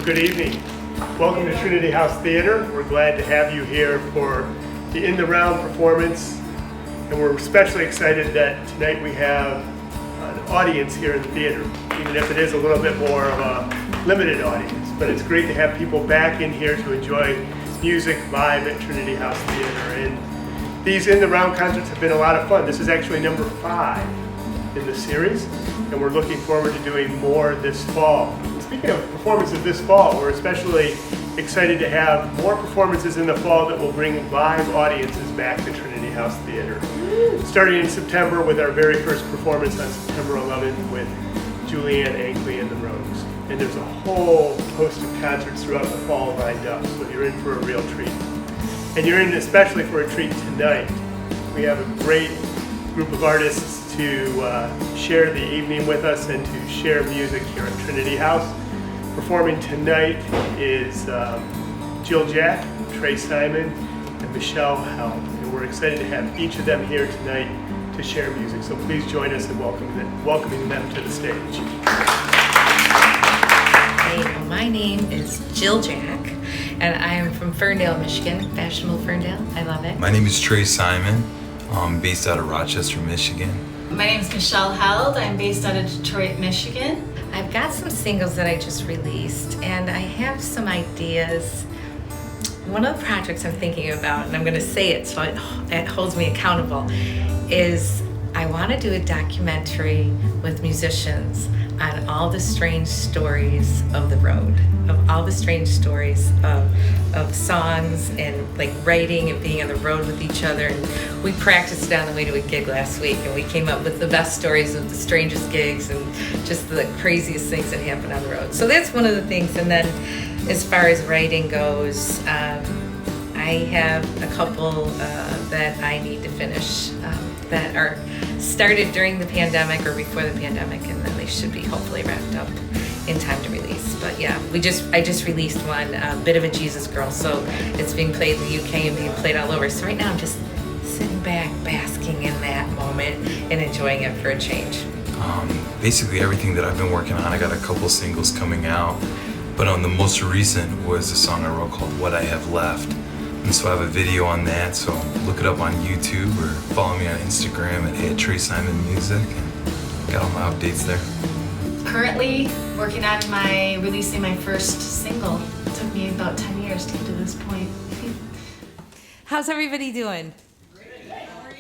Well, good evening. Welcome to Trinity House Theater. We're glad to have you here for the In the Round performance. And we're especially excited that tonight we have an audience here in the theater, even if it is a little bit more of a limited audience. But it's great to have people back in here to enjoy music live at Trinity House Theater. And these In the Round concerts have been a lot of fun. This is actually number 5 in the series, and we're looking forward to doing more this fall. Speaking of performances this fall, we're especially excited to have more performances in the fall that will bring live audiences back to Trinity House Theater. Starting in September with our very first performance on September 11th with Julianne Ankley and the Rogues. And there's a whole host of concerts throughout the fall lined up, so you're in for a real treat. And you're in especially for a treat tonight. We have a great group of artists to share the evening with us and to share music here at Trinity House. Performing tonight is Jill Jack, Trey Simon, and Michelleheld. And we're excited to have each of them here tonight to share music. So please join us in welcoming them to the stage. Hey, well, my name is Jill Jack, and I am from Ferndale, Michigan, fashionable Ferndale. I love it. My name is Trey Simon. I'm based out of Rochester, Michigan. My name is michelleheld. I'm based out of Detroit, Michigan. I've got some singles that I just released, and I have some ideas. One of the projects I'm thinking about, and I'm going to say it so it holds me accountable, is I want to do a documentary with musicians on all the strange stories of the road, of all the strange stories of songs and like writing and being on the road with each other. And we practiced it on the way to a gig last week, and we came up with the best stories of the strangest gigs and just the craziest things that happen on the road. So that's one of the things. And then as far as writing goes, I have a couple that I need to finish that are started during the pandemic or before the pandemic, and then they should be hopefully wrapped up in time to release. But yeah, I just released one, Bit of a Jesus Girl, so it's being played in the UK and being played all over. So right now I'm just sitting back, basking in that moment and enjoying it for a change. Basically everything that I've been working on, I got a couple singles coming out, but the most recent was a song I wrote called What I Have Left. And so I have a video on that, so look it up on YouTube or follow me on Instagram at Trey Simon Music, and got all my updates there. Currently working on releasing my first single. It took me about 10 years to get to this point. How's everybody doing?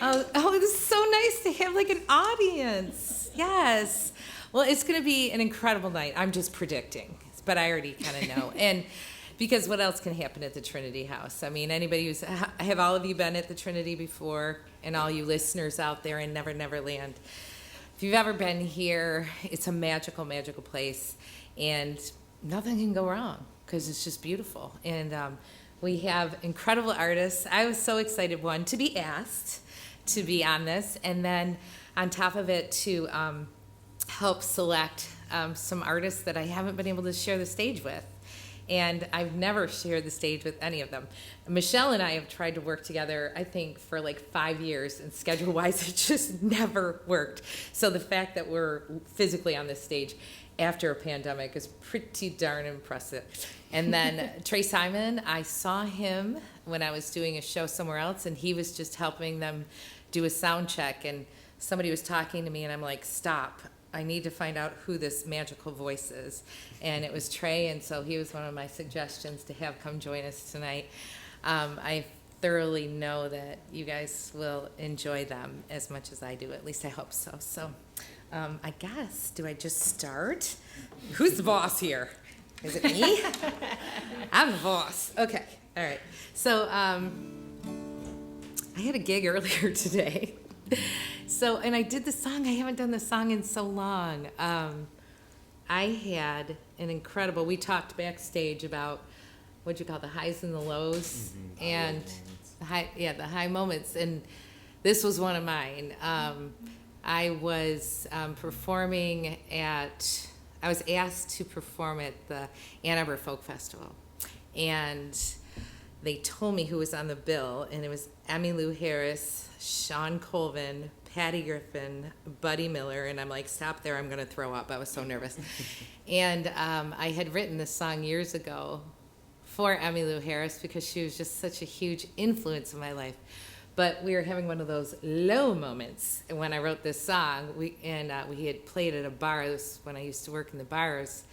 Oh, this is so nice to have like an audience. Yes. Well, it's going to be an incredible night. I'm just predicting, but I already kind of know. And because what else can happen at the Trinity House? I mean, have all of you been at the Trinity before? And all you listeners out there in Never Never Land, if you've ever been here, it's a magical, magical place. And nothing can go wrong because it's just beautiful. And we have incredible artists. I was so excited, one, to be asked to be on this. And then on top of it, to help select some artists that I haven't been able to share the stage with. And I've never shared the stage with any of them. Michelle and I have tried to work together, I think, for like 5 years, and schedule-wise, it just never worked. So the fact that we're physically on this stage after a pandemic is pretty darn impressive. And then Trey Simon, I saw him when I was doing a show somewhere else, and he was just helping them do a sound check, and somebody was talking to me, and I'm like, stop. I need to find out who this magical voice is. And it was Trey, and so he was one of my suggestions to have come join us tonight. I thoroughly know that you guys will enjoy them as much as I do. At least I hope so. So I guess, do I just start? Who's the boss here? Is it me? I'm the boss. Okay, all right. So I had a gig earlier today. And I did the song. I haven't done the song in so long. I had an incredible, we talked backstage about what you call the highs and the lows, and the high moments. And this was one of mine. I was I was asked to perform at the Ann Arbor Folk Festival. And they told me who was on the bill, and it was Emmylou Harris, Sean Colvin, Patty Griffin, Buddy Miller, and I'm like, stop there, I'm going to throw up. I was so nervous. And I had written this song years ago for Emmylou Harris because she was just such a huge influence in my life. But we were having one of those low moments when I wrote this song. We had played at a bar. This was when I used to work in the bars.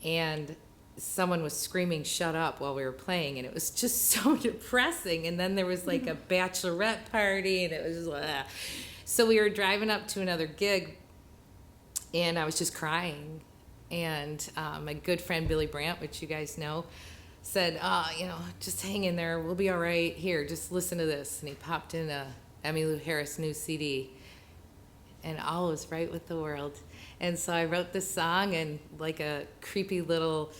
And someone was screaming shut up while we were playing, and it was just so depressing. And then there was like a bachelorette party, and it was just so we were driving up to another gig, and I was just crying. And my good friend Billy Brandt, which you guys know, said, just hang in there, we'll be all right. Here, just listen to this. And he popped in a Emmylou Harris new CD, and all was right with the world. And so I wrote this song, and like a creepy little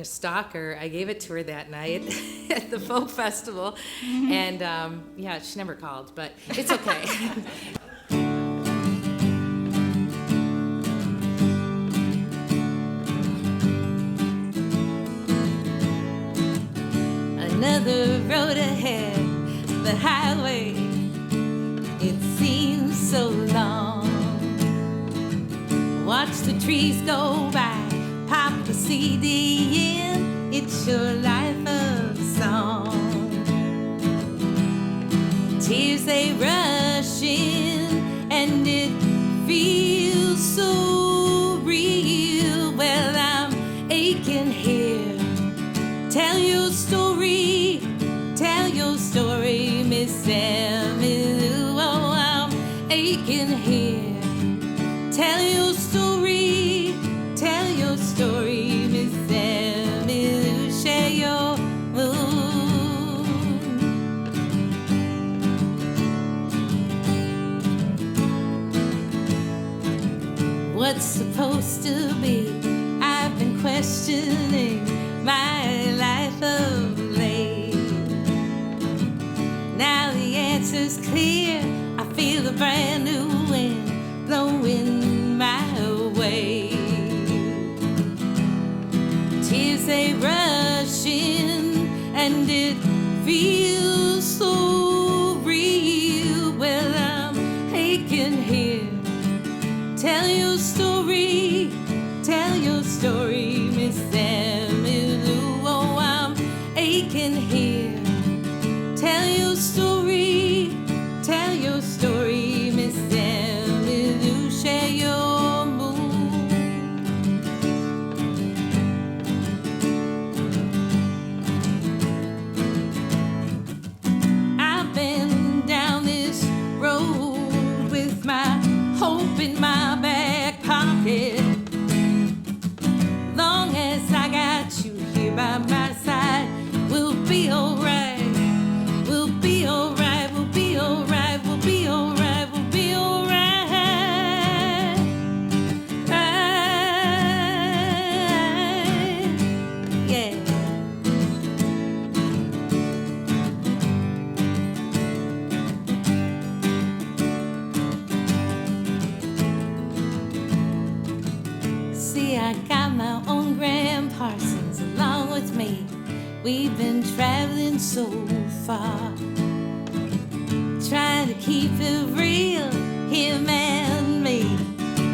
stalker, I gave it to her that night at the folk festival. And she never called, but it's okay. Another road ahead, the highway, it seems so long. Watch the trees go by, pop the CD in, it's your life of song. Tears they rush in, and it feels so real. Well, I'm aching here. Tell your story, Miss Emmylou. Oh, I'm aching here. Tell your story, Miss Emmylou. Share your mood. What's supposed to be? I've been questioning my life of late. Now the answer's clear. I feel a brand new wind blowing my way. Tears they rush in, and it feels so real. Well, I'm aching here. Tell your story, Miss Emmylou. Oh, I'm aching here. Tell your story, Miss Emmylou. Share your mood. I've been down this road with my hope in my back pocket. Long as I got you here by my side, we'll be alright. We'll be alright. We'll be alright. We'll be alright. We'll be alright. Yeah. See, I got my own Graham Parsons along with me. We've been traveling so far, trying to keep it real, him and me.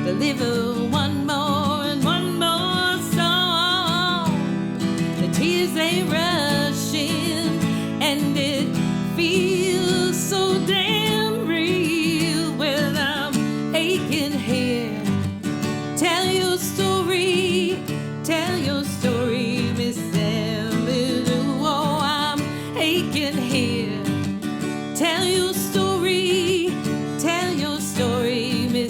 Deliver one more and one more song. The tears they rush in, and it feels so damn real. Well, I'm aching here. Tell your story, Miss Emmylou. Oh, I'm aching here. Tell your story, Miss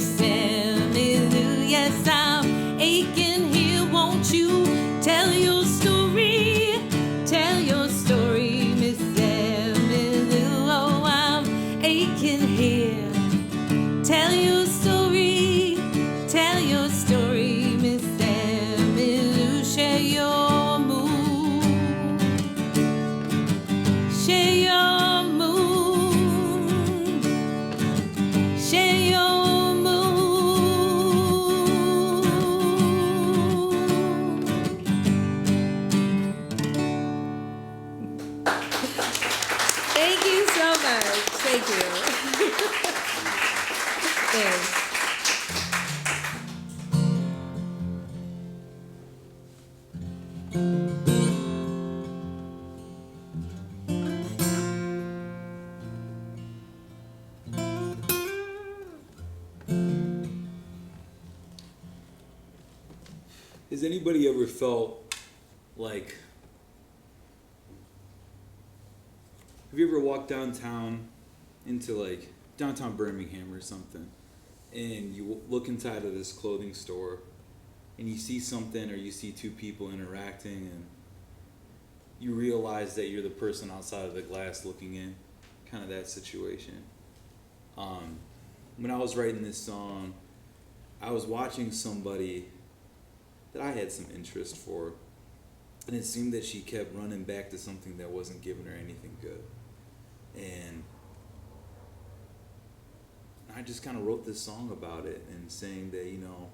Has anybody ever felt like, have you ever walked downtown into like downtown Birmingham or something, and you look inside of this clothing store and you see something, or you see two people interacting, and you realize that you're the person outside of the glass looking in, kind of that situation. When I was writing this song, I was watching somebody that I had some interest for, and it seemed that she kept running back to something that wasn't giving her anything good. And I just kind of wrote this song about it, and saying that, you know,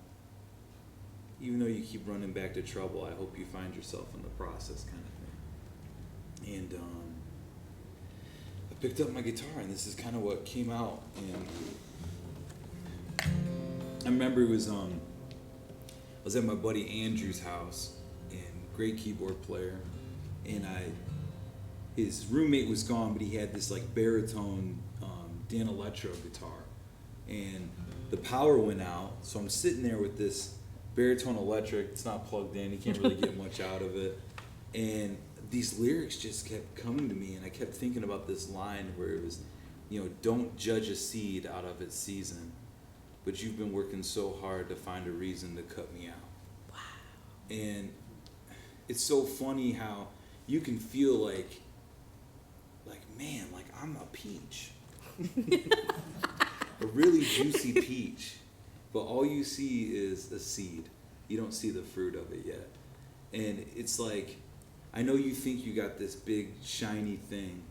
even though you keep running back to trouble, I hope you find yourself in the process, kind of thing. And I picked up my guitar, and this is kind of what came out. And I remember it was I was at my buddy Andrew's house, and great keyboard player, and his roommate was gone, but he had this like baritone Dan Electro guitar, and the power went out, so I'm sitting there with this baritone electric. It's not plugged in, you can't really get much out of it, and these lyrics just kept coming to me, and I kept thinking about this line where it was, you know, don't judge a seed out of its season, but you've been working so hard to find a reason to cut me out. Wow. And it's so funny how you can feel like man, like I'm a peach. A really juicy peach. But all you see is a seed. You don't see the fruit of it yet. And it's like, I know you think you got this big, shiny thing,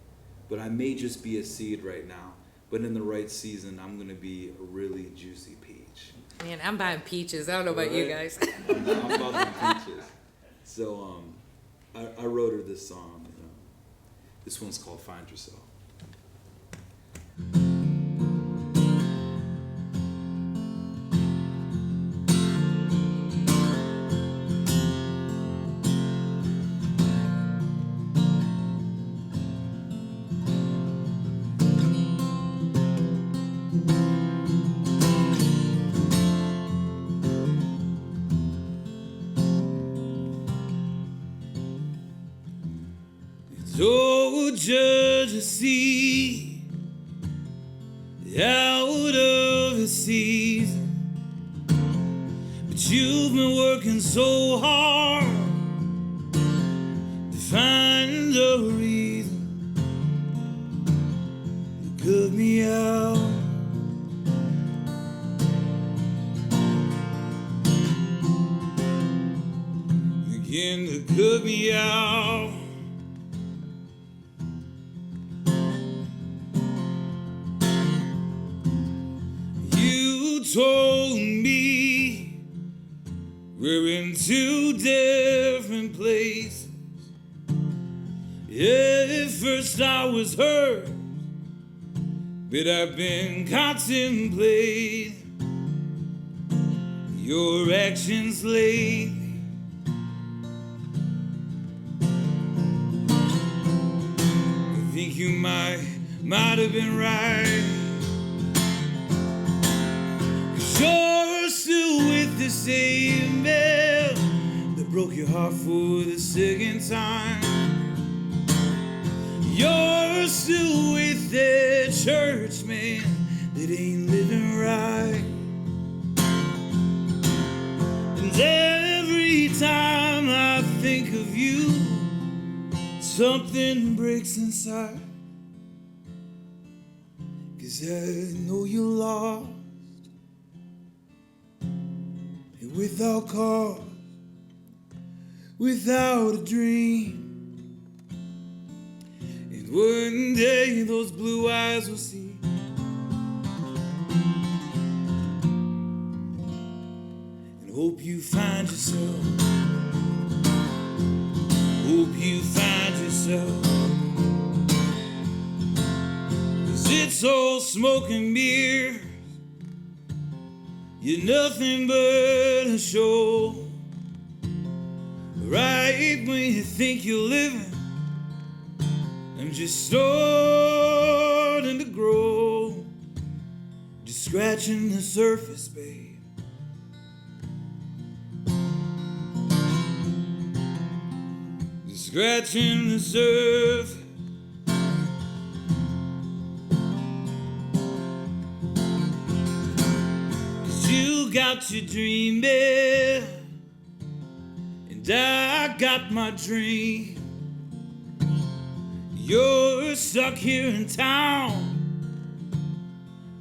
but I may just be a seed right now. But in the right season, I'm going to be a really juicy peach. Man, I'm buying peaches. I don't know about you guys. I'm buying peaches. So I wrote her this song. This one's called Find Yourself. Don't judge a seed out of its season, but you've been working so hard to find a reason to cut me out. Again, to cut me out. Told me we're in two different places. Yeah, at first I was hurt, but I've been contemplating your actions lately. I think you might have been right. You're still with the same man that broke your heart for the second time. You're still with that church man that ain't living right. And every time I think of you, something breaks inside. 'Cause I know you're lost. Without cause, without a dream. And one day those blue eyes will see. And hope you find yourself. Hope you find yourself. 'Cause it's all smoke and mirrors. You're nothing but a show. Right when you think you're living, I'm just starting to grow. Just scratching the surface, babe. scratching the surface. You got your dreaming, and I got my dream. You're stuck here in town,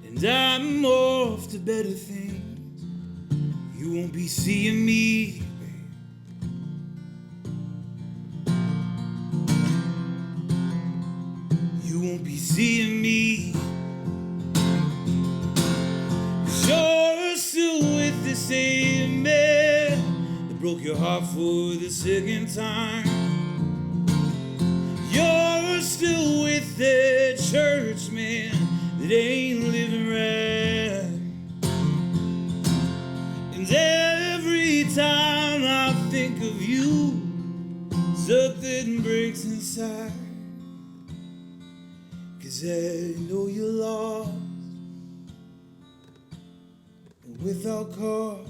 and I'm off to better things. You won't be seeing me, babe. You won't be seeing me. You're still with the same man that broke your heart for the second time. You're still with that church man that ain't living right. And every time I think of you, something breaks inside. 'Cause I know you're lost, without cause,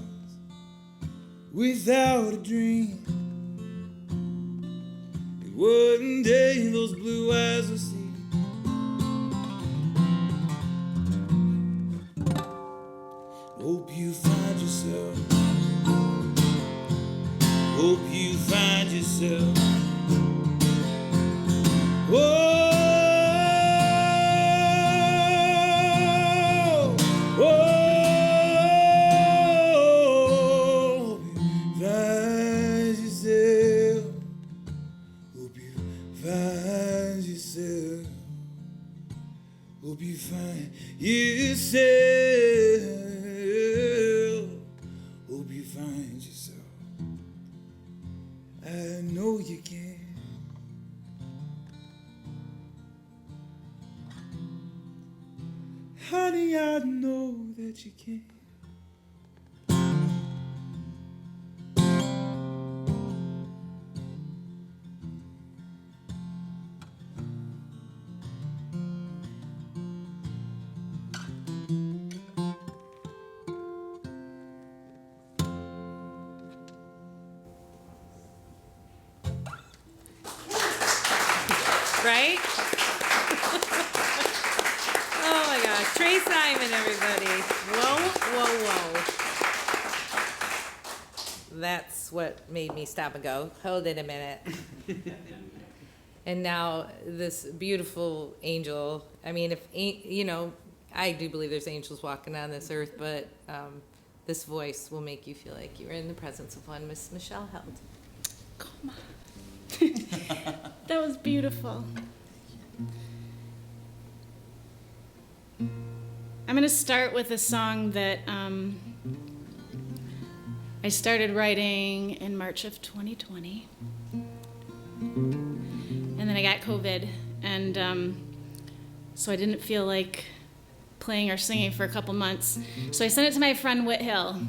without a dream. And one day those blue eyes will see. Hope you find yourself. Hope you find yourself. Oh. Hope you find yourself. Hope you find yourself. I know you can. Honey, I know that you can. Right? Oh my gosh. Trey Simon, everybody. Whoa, whoa, whoa. That's what made me stop and go, hold it a minute. And now this beautiful angel, I mean, if, you know, I do believe there's angels walking on this earth, but this voice will make you feel like you're in the presence of one, Miss Michelleheld. Come on. That was beautiful. I'm going to start with a song that I started writing in March of 2020. And then I got COVID, and so I didn't feel like playing or singing for a couple months. So I sent it to my friend Whithill,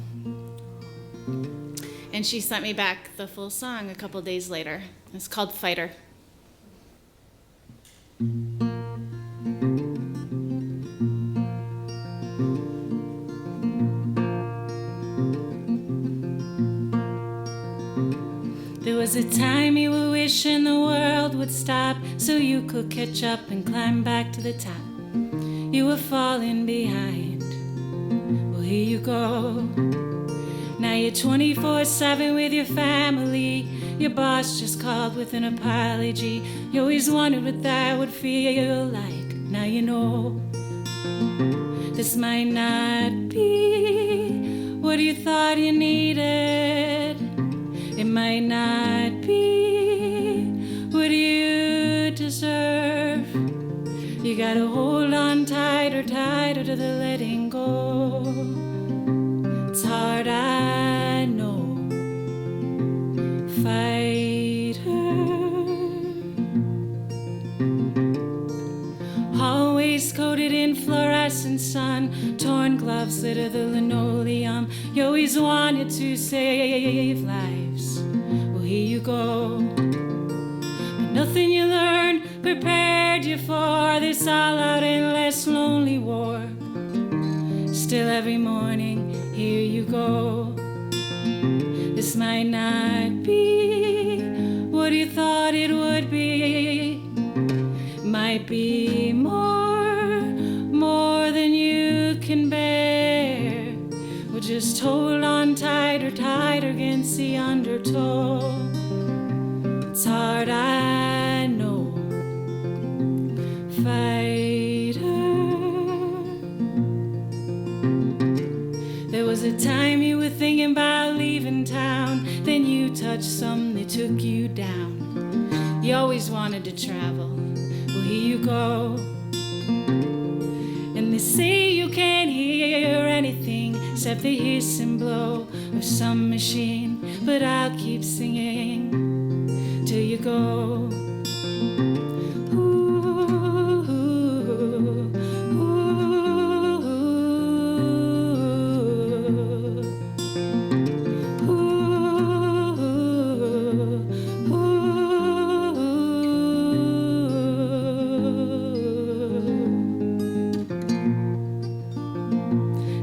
and she sent me back the full song a couple days later. It's called Fighter. There was a time you were wishing the world would stop so you could catch up and climb back to the top. You were falling behind. Well, here you go. Now you're 24/7 with your family. Your boss just called with an apology. You always wondered what that would feel like. Now you know. This might not be what you thought you needed. It might not be what you deserve. You gotta hold on tighter, tighter to the letting go. It's hard, I know. Fighter. Always coated in fluorescent sun. Torn gloves litter the linoleum. You always wanted to save lives. Well, here you go. But nothing you learned prepared you for this all-out endless lonely war. Still every morning, here you go. This might not be what what you thought it would be might be more than you can bear. Well, just hold on tighter against the undertow. It's hard, I know, fighter. There was a time you were thinking about leaving town, then you touched something that took you down. You always wanted to travel, well, here you go. And they say you can't hear anything except the hiss and blow of some machine, but I'll keep singing till you go.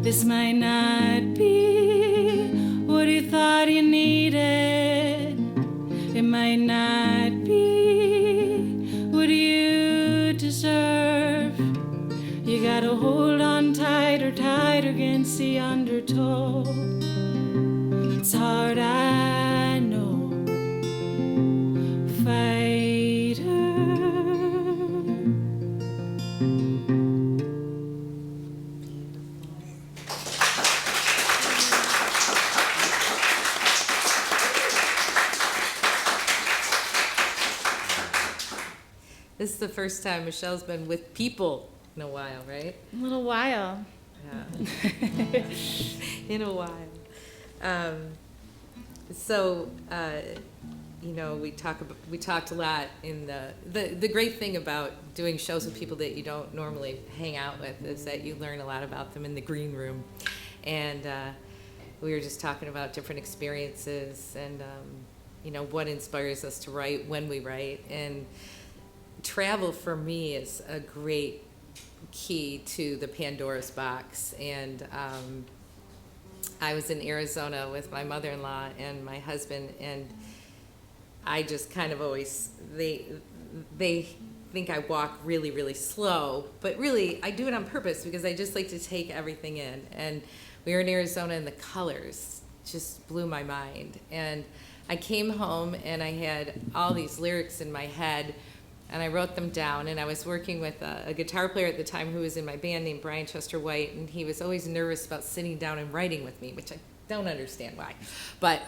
This might not be what you thought you needed. It might not be what you deserve. You gotta hold on tighter against the undertow. It's hard, I know, fighter. This is the first time Michelle's been with people in a while, right? A little while. Yeah. In a while. We talked a lot in the great thing about doing shows with people that you don't normally hang out with is that you learn a lot about them in the green room. And we were just talking about different experiences and, what inspires us to write when we write. And travel for me is a great key to the Pandora's box. And I was in Arizona with my mother-in-law and my husband, and I just kind of always, they think I walk really, really slow, but really I do it on purpose because I just like to take everything in. And we were in Arizona and the colors just blew my mind. And I came home and I had all these lyrics in my head and I wrote them down, and I was working with a guitar player at the time who was in my band named Brian Chester White, and he was always nervous about sitting down and writing with me, which I don't understand why, but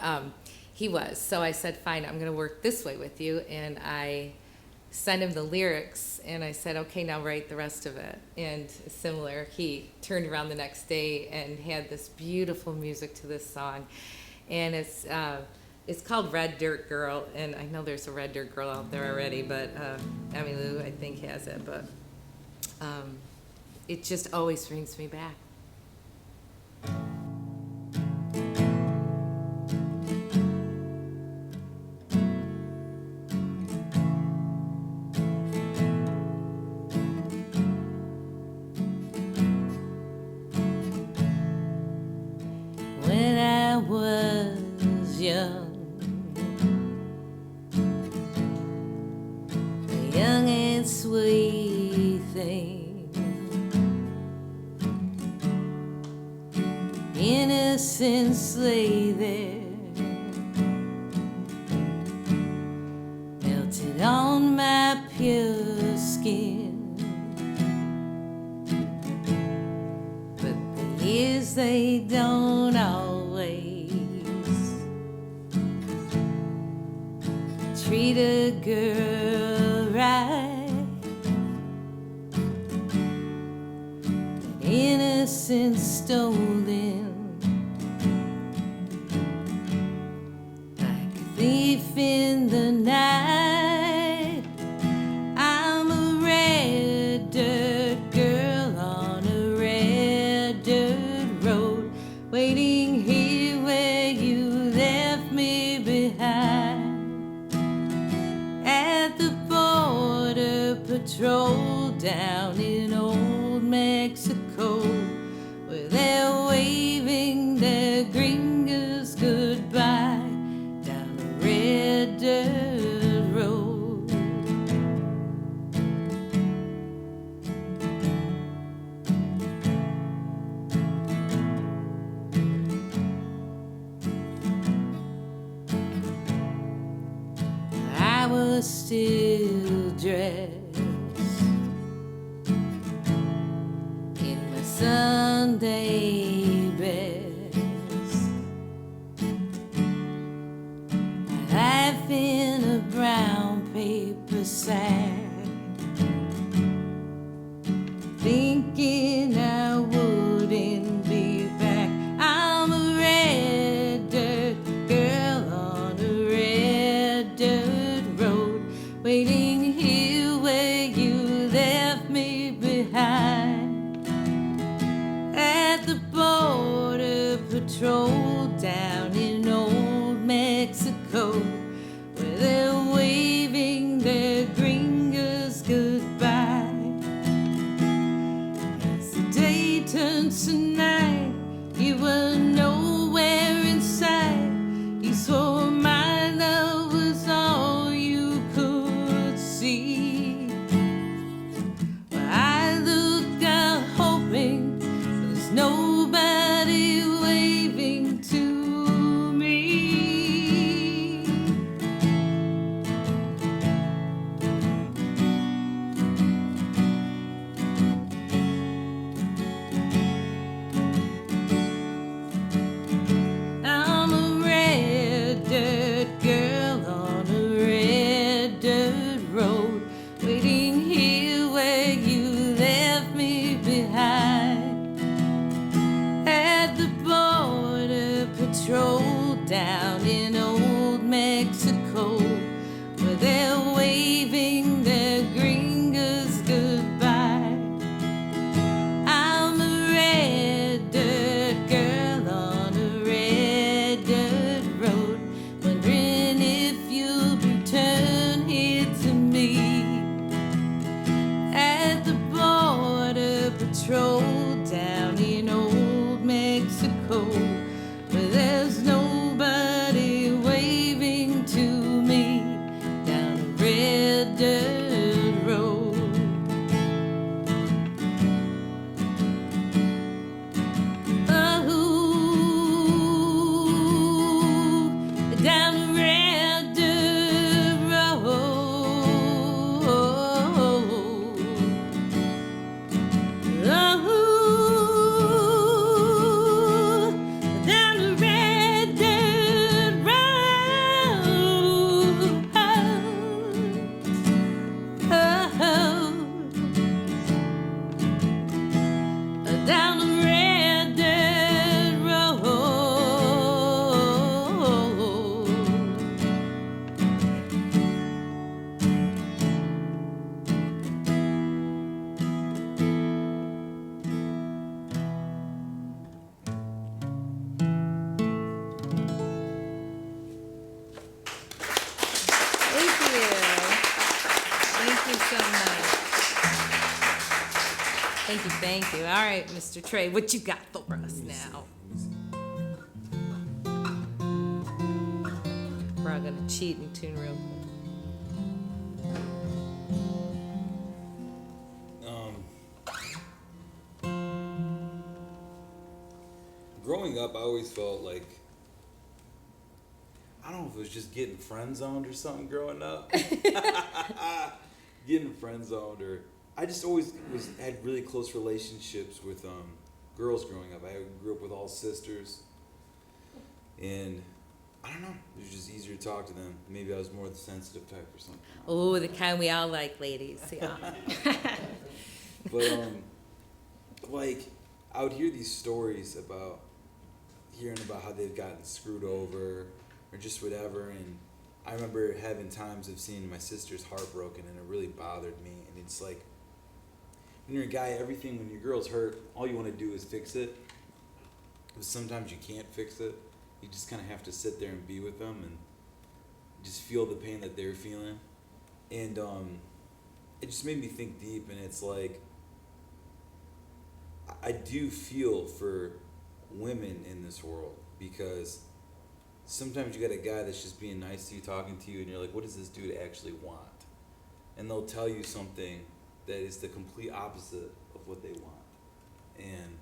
he was. So I said, fine, I'm gonna work this way with you, and I sent him the lyrics, and I said, okay, now write the rest of it. And similar, he turned around the next day and had this beautiful music to this song, and it's called Red Dirt Girl, and I know there's a Red Dirt Girl out there already, but Lou, I think, has it, but it just always brings me back. When I was young, young and sweet thing, innocence lay there, melted on my pure skin. But the years, they don't always treat a girl right. Innocence stolen, like a thief in the night. I'm a red dirt girl on a red dirt road, waiting here where you left me behind. At the border patrol down in old Mexico, where they're waving their gringos goodbye down a red dirt still dress in my Sunday best. Life in a brown paper sack, thinking I wouldn't be back. I'm a red dirt girl on a red dirt road, waiting here where you left me behind. At the border patrol down in old Mexico, where they're waving their gringos goodbye. As the day turns to night, you were nowhere in sight. You swore my love was all you could see. Well, I look out hoping there's nobody waving to me. I'm a red dirt girl on a red dirt road, waiting here where you left me behind. At the border patrol down in old Mexico, where they're waving their gringos goodbye. I'm a red dirt girl on a red dirt road, wondering if you'll return here to me. At the border patrol down in old Mexico, where there's nobody waving to me down a red dirt road. Oh, down a red dirt road. Oh, down a red dirt road. Oh, down a red dirt road. Thank you. Thank you so much. Thank you. All right, Mr. Trey, what you got for us now? We're all gonna cheat and tune real quick. Growing up, I always felt like, I don't know if it was just getting friend zoned or something growing up. Getting friend zoned, or I just always had really close relationships with girls growing up. I grew up with all sisters, and I don't know, it was just easier to talk to them. Maybe I was more the sensitive type or something. Oh, the kind we all like, ladies. Yeah. But like, I would hear these stories about how they've gotten screwed over or just whatever, and I remember having times of seeing my sister's heartbroken, and it really bothered me. And it's like, when you're a guy, when your girl's hurt, all you want to do is fix it. But sometimes you can't fix it. You just kind of have to sit there and be with them and just feel the pain that they're feeling. And it just made me think deep, and it's like, I do feel for women in this world, because sometimes you got a guy that's just being nice to you, talking to you, and you're like, what does this dude actually want? And they'll tell you something that is the complete opposite of what they want. And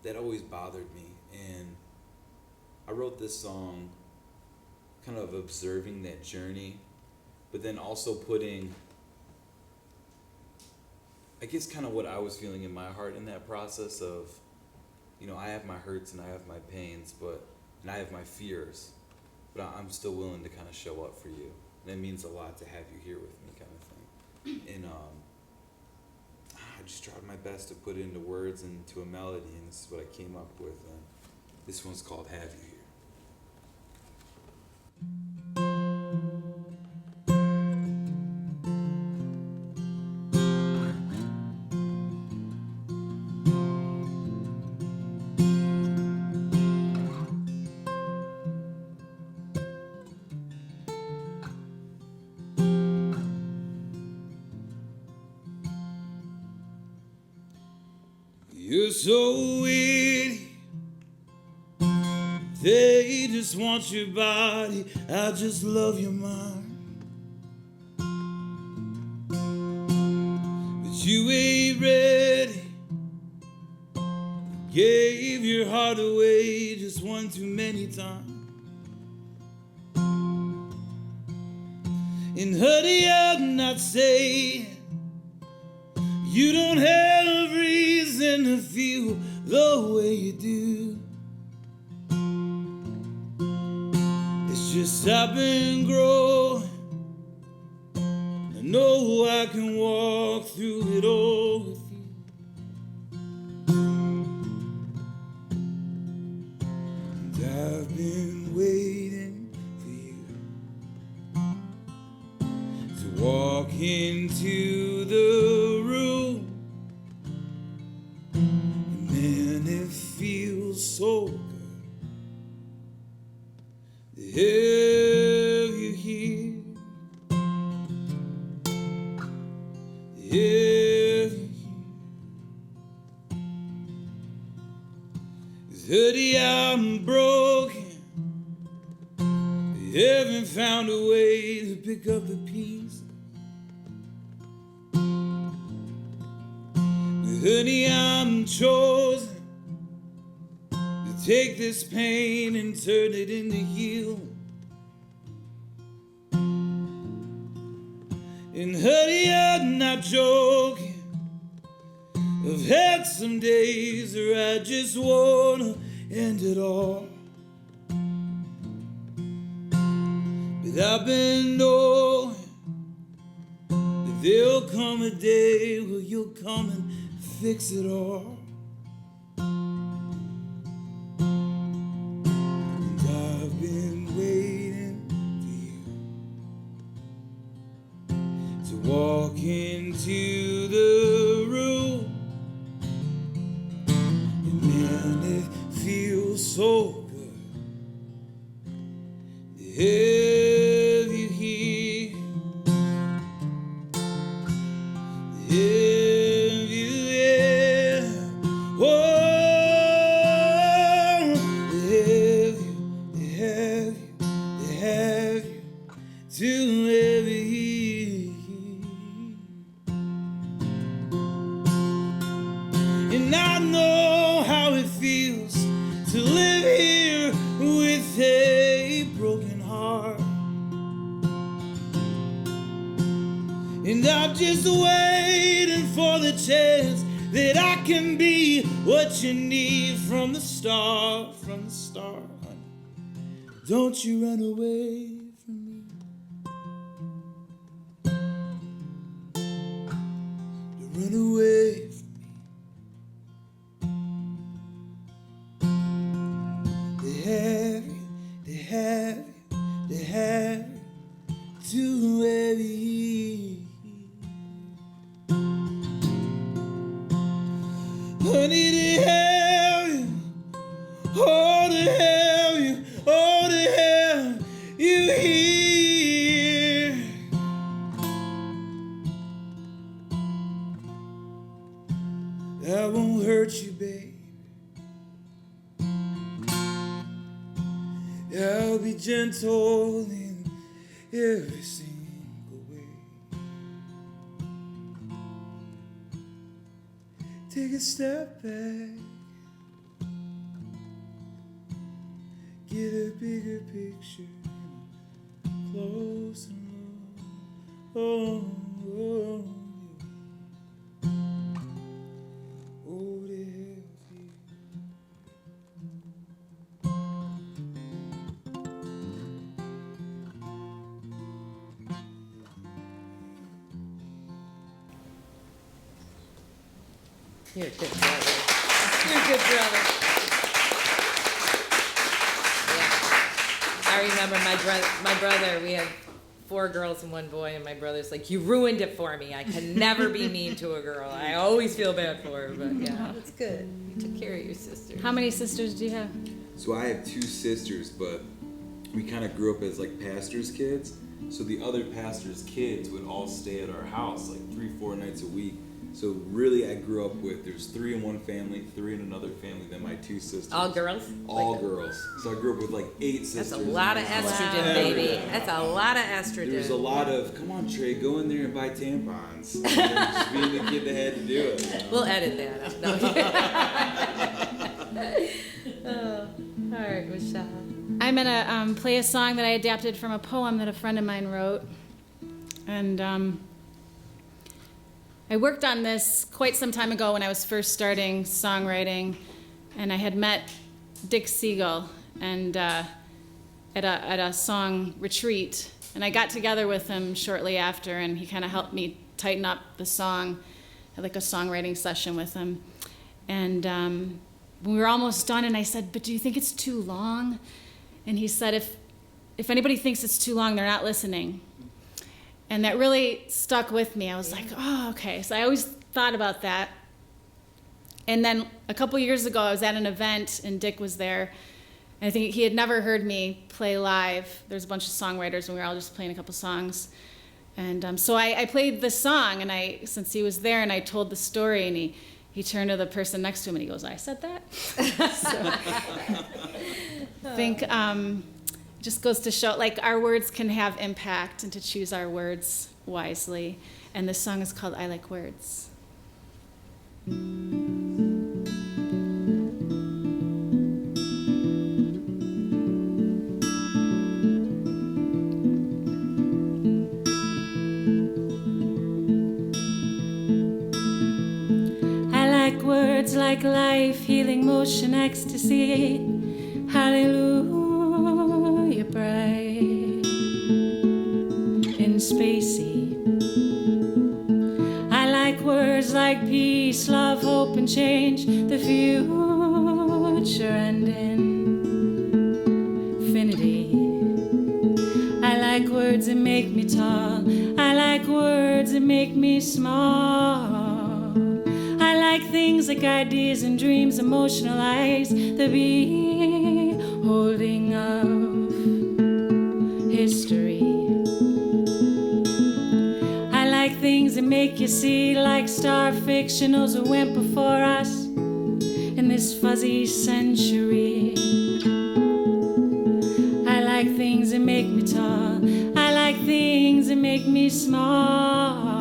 that always bothered me. And I wrote this song kind of observing that journey but then also putting, I guess, kind of what I was feeling in my heart in that process of, you know, I have my hurts and I have my pains, and I have my fears, but I'm still willing to kind of show up for you. And it means a lot to have you here with me, kind of thing. And I just tried my best to put it into words and to a melody, and this is what I came up with. And this one's called Have You Here. You're so witty, they just want your body, I just love your mind. But you ain't ready, gave your heart away just one too many times. And honey, I'm not saying you don't have reason to feel the way you do. It's just I've been growing. I know I can walk through it all with you. And I've been waiting for you to walk into the room, and then it feels so good to have you here, to have you here. 'Cause honey, I'm broken, I haven't found a way to pick up the pieces. Honey, I'm chosen to take this pain and turn it into healing. And honey, I'm not joking. I've had some days where I just wanna end it all. But I've been knowing that there'll come a day where you'll come and fix it all. And I've been waiting for you to walk into the room, and man, it feels so good to have you here, to have you there. Oh, to have you, to have you, to have you. And I know how it feels to live here with a broken heart. And I'm just waiting for the chance that I can be what you need from the start, honey. Don't you run away from me. Don't run away from me. They have you, they have you, they have you, too heavy. Honey, they have you, oh, they have you, oh, they have you here. I won't hurt you, babe. I'll be gentle in every single way. Take a step back, get a bigger picture, close and low. Oh, oh, oh, to have you. You're a good brother. You're a good brother. Yeah. I remember my brother, we had 4 girls and 1 boy, and my brother's like, you ruined it for me. I can never be mean to a girl. I always feel bad for her, but yeah, it's good. You took care of your sister. How many sisters do you have? So I have 2 sisters, but we kind of grew up as like pastors' kids. So the other pastors' kids would all stay at our house like 3-4 nights a week. So really I grew up with, there's 3 in one family, 3 in another family, then my 2 sisters. All girls? All girls. So I grew up with like 8 sisters. That's a lot of estrogen, baby. That's a lot of estrogen. There's a lot of, come on Trey, go in there and buy tampons. And then just being the kid that had to do it. You know? We'll edit that. No. Oh, all right, Michelle. I'm gonna play a song that I adapted from a poem that a friend of mine wrote. And I worked on this quite some time ago when I was first starting songwriting, and I had met Dick Siegel and at a song retreat, and I got together with him shortly after, and he kind of helped me tighten up the song. I had like a songwriting session with him, and we were almost done, and I said, "But do you think it's too long?" And he said, "If anybody thinks it's too long, they're not listening." And that really stuck with me. I was like, oh, okay. So I always thought about that. And then a couple years ago, I was at an event, and Dick was there. And I think he had never heard me play live. There's a bunch of songwriters, and we were all just playing a couple songs. And so I played this song, and since he was there, and I told the story, and he turned to the person next to him, and he goes, I said that? So I think... just goes to show, like, our words can have impact, and to choose our words wisely. And this song is called I Like Words. I like words like life, healing, motion, ecstasy. Hallelujah. Bright and spacey. I like words like peace, love, hope, and change, the future and infinity. I like words that make me tall. I like words that make me small. I like things like ideas and dreams, emotional eyes, the beholding of history. I like things that make you see, like star fiction, those who went before us in this fuzzy century. I like things that make me tall. I like things that make me small.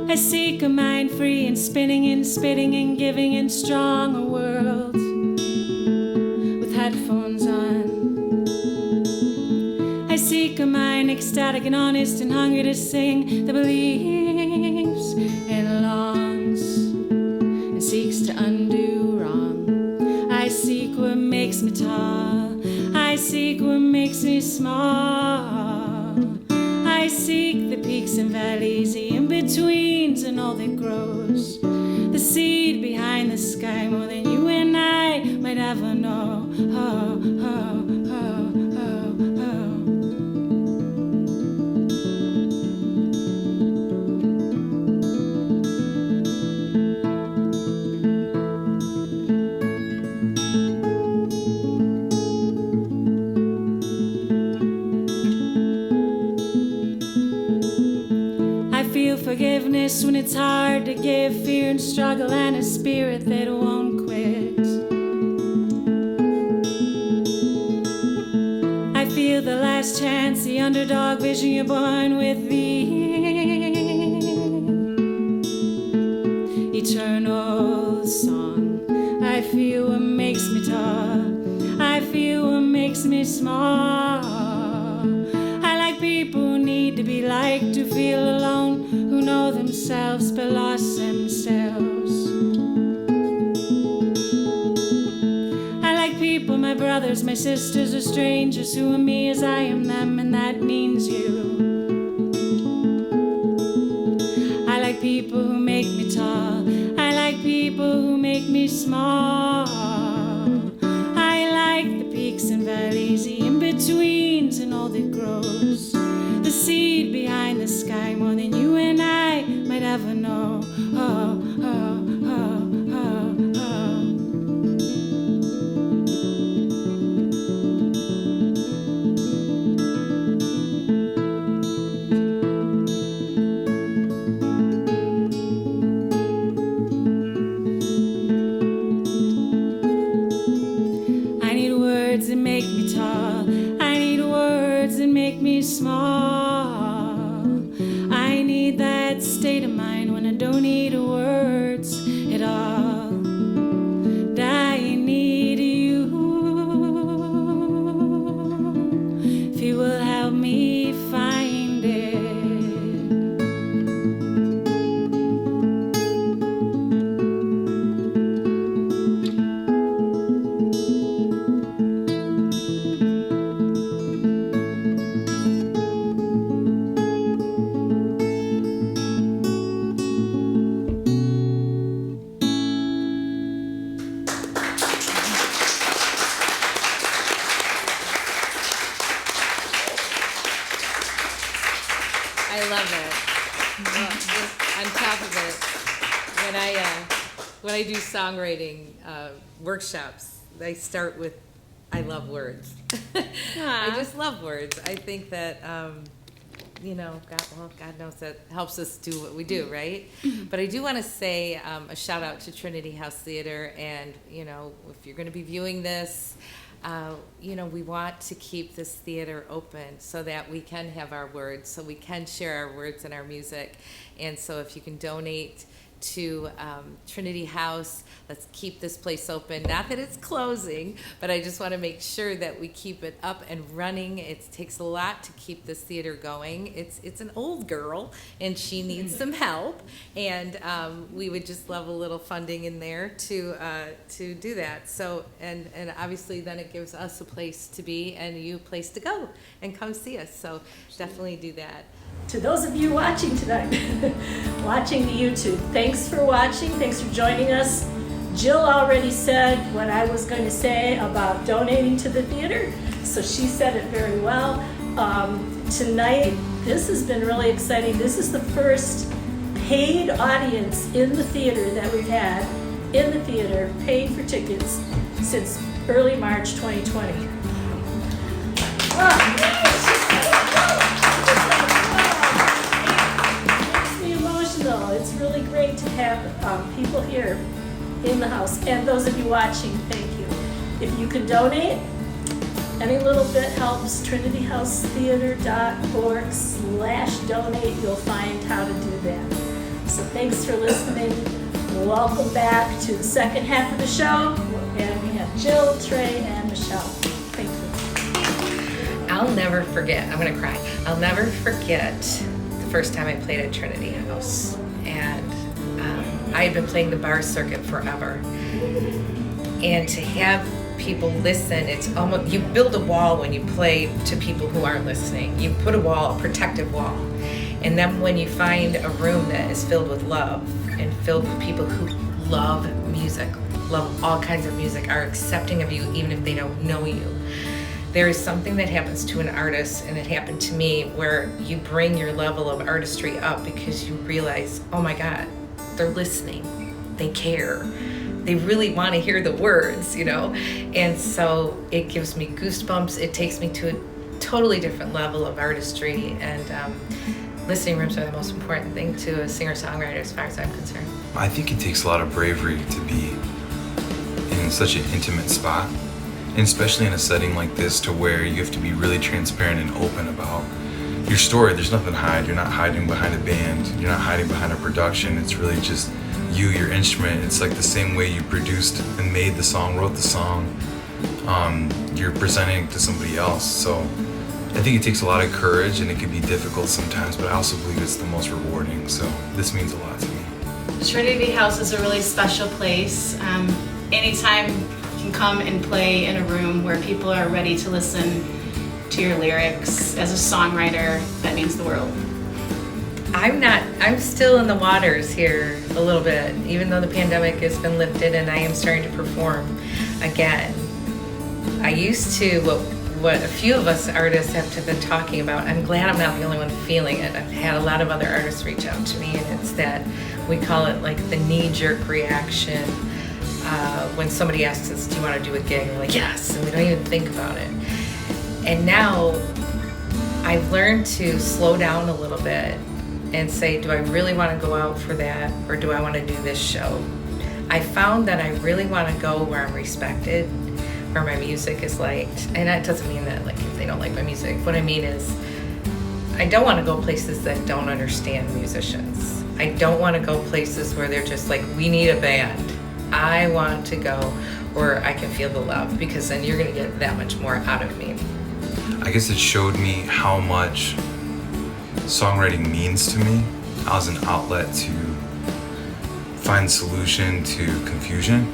I seek a mind free and spinning and spitting and giving and strong a world with headphones on. I seek a mind ecstatic and honest and hungry to sing, that believes and longs and seeks to undo wrong. I seek what makes me tall. I seek what makes me small. I seek the peaks and valleys, the in-betweens and all that grows, the seed behind the sky, more than you and I might ever know. Oh, oh, oh, oh, oh. Forgiveness when it's hard to give, fear and struggle and a spirit that won't quit. I feel the last chance, the underdog vision you're born with, the eternal song. I feel what makes me tall. I feel what makes makes me small. I like people who need to be liked, who feel alone, who know themselves but lost themselves. I like people, my brothers, my sisters, or strangers, who are me as I am them, and that means you. I like people who make me tall. I like people who make me small. I like the peaks and valleys, the in-betweens, and all that grows. The seed behind the sky, more than you and I might ever know. Oh, oh, oh, oh, oh. I need words that make me tall. I need words that make me small. I need that state of mind when I don't need words at all. And I need you. If you will help me find it. I love it. Well, just on top of it, when I do songwriting workshops, I start with I love words. I just love words. I think that God knows that helps us do what we do, right? But I do want to say a shout out to Trinity House Theater, and if you're going to be viewing this, we want to keep this theater open so that we can have our words, so we can share our words and our music. And so if you can donate to Trinity House, let's keep this place open. Not that it's closing, but I just want to make sure that we keep it up and running. It takes a lot to keep this theater going. It's an old girl, and she needs some help, and we would just love a little funding in there to do that. So and obviously then it gives us a place to be and you a place to go and come see us. So definitely do that. To those of you watching tonight, watching the YouTube, thanks for watching, thanks for joining us. Jill already said what I was going to say about donating to the theater, so she said it very well. Tonight, this has been really exciting. This is the first paid audience in the theater that we've had in the theater, paid for tickets, since early March 2020. It's really great to have people here in the house, and those of you watching, thank you. If you can donate, any little bit helps. trinityhousetheater.org/donate. You'll find how to do that. So thanks for listening. Welcome back to the second half of the show, and we have Jill, Trey, and Michelle. Thank you. I'll never forget. I'm gonna cry. I'll never forget the first time I played at Trinity House, and I had been playing the bar circuit forever, and to have people listen, it's almost, you build a wall when you play to people who aren't listening. You put a wall, a protective wall, and then when you find a room that is filled with love and filled with people who love music, love all kinds of music, are accepting of you even if they don't know you, there is something that happens to an artist, and it happened to me, where you bring your level of artistry up because you realize, oh my God, they're listening, they care, they really want to hear the words, and so it gives me goosebumps. It takes me to a totally different level of artistry, and listening rooms are the most important thing to a singer-songwriter as far as I'm concerned. I think it takes a lot of bravery to be in such an intimate spot, and especially in a setting like this, to where you have to be really transparent and open about your story. There's nothing to hide. You're not hiding behind a band. You're not hiding behind a production. It's really just you, your instrument. It's like the same way you produced and made the song, wrote the song. you're presenting to somebody else. So I think it takes a lot of courage, and it can be difficult sometimes, but I also believe it's the most rewarding. So this means a lot to me. Trinity House is a really special place. Anytime you can come and play in a room where people are ready to listen to your lyrics. As a songwriter, that means the world. I'm still in the waters here a little bit, even though the pandemic has been lifted and I am starting to perform again. I used to, what a few of us artists have been talking about, I'm glad I'm not the only one feeling it. I've had a lot of other artists reach out to me, and it's that we call it like the knee-jerk reaction. When somebody asks us, do you want to do a gig? We're like, yes, and we don't even think about it. And now I've learned to slow down a little bit and say, do I really want to go out for that, or do I want to do this show? I found that I really want to go where I'm respected, where my music is liked. And that doesn't mean that like if they don't like my music. What I mean is I don't want to go places that don't understand musicians. I don't want to go places where they're just like, we need a band. I want to go where I can feel the love, because then you're going to get that much more out of me. I guess it showed me how much songwriting means to me as an outlet to find solution to confusion.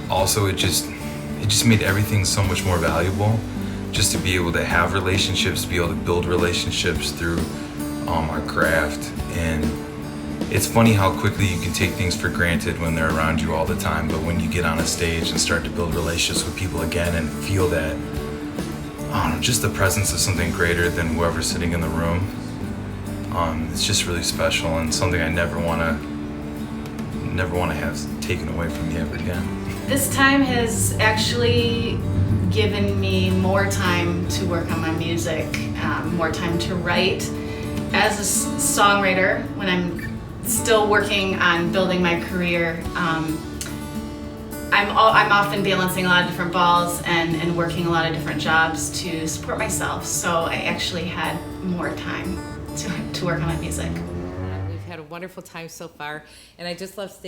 Also, it just made everything so much more valuable, just to be able to have relationships, be able to build relationships through our craft. And it's funny how quickly you can take things for granted when they're around you all the time, but when you get on a stage and start to build relationships with people again and feel that, I don't know, just the presence of something greater than whoever's sitting in the room, it's just really special, and something I never want to have taken away from me ever again. This time has actually given me more time to work on my music, more time to write. As a songwriter, when I'm still working on building my career, I'm often balancing a lot of different balls and working a lot of different jobs to support myself. So I actually had more time to work on my music. We've had a wonderful time so far, and I just love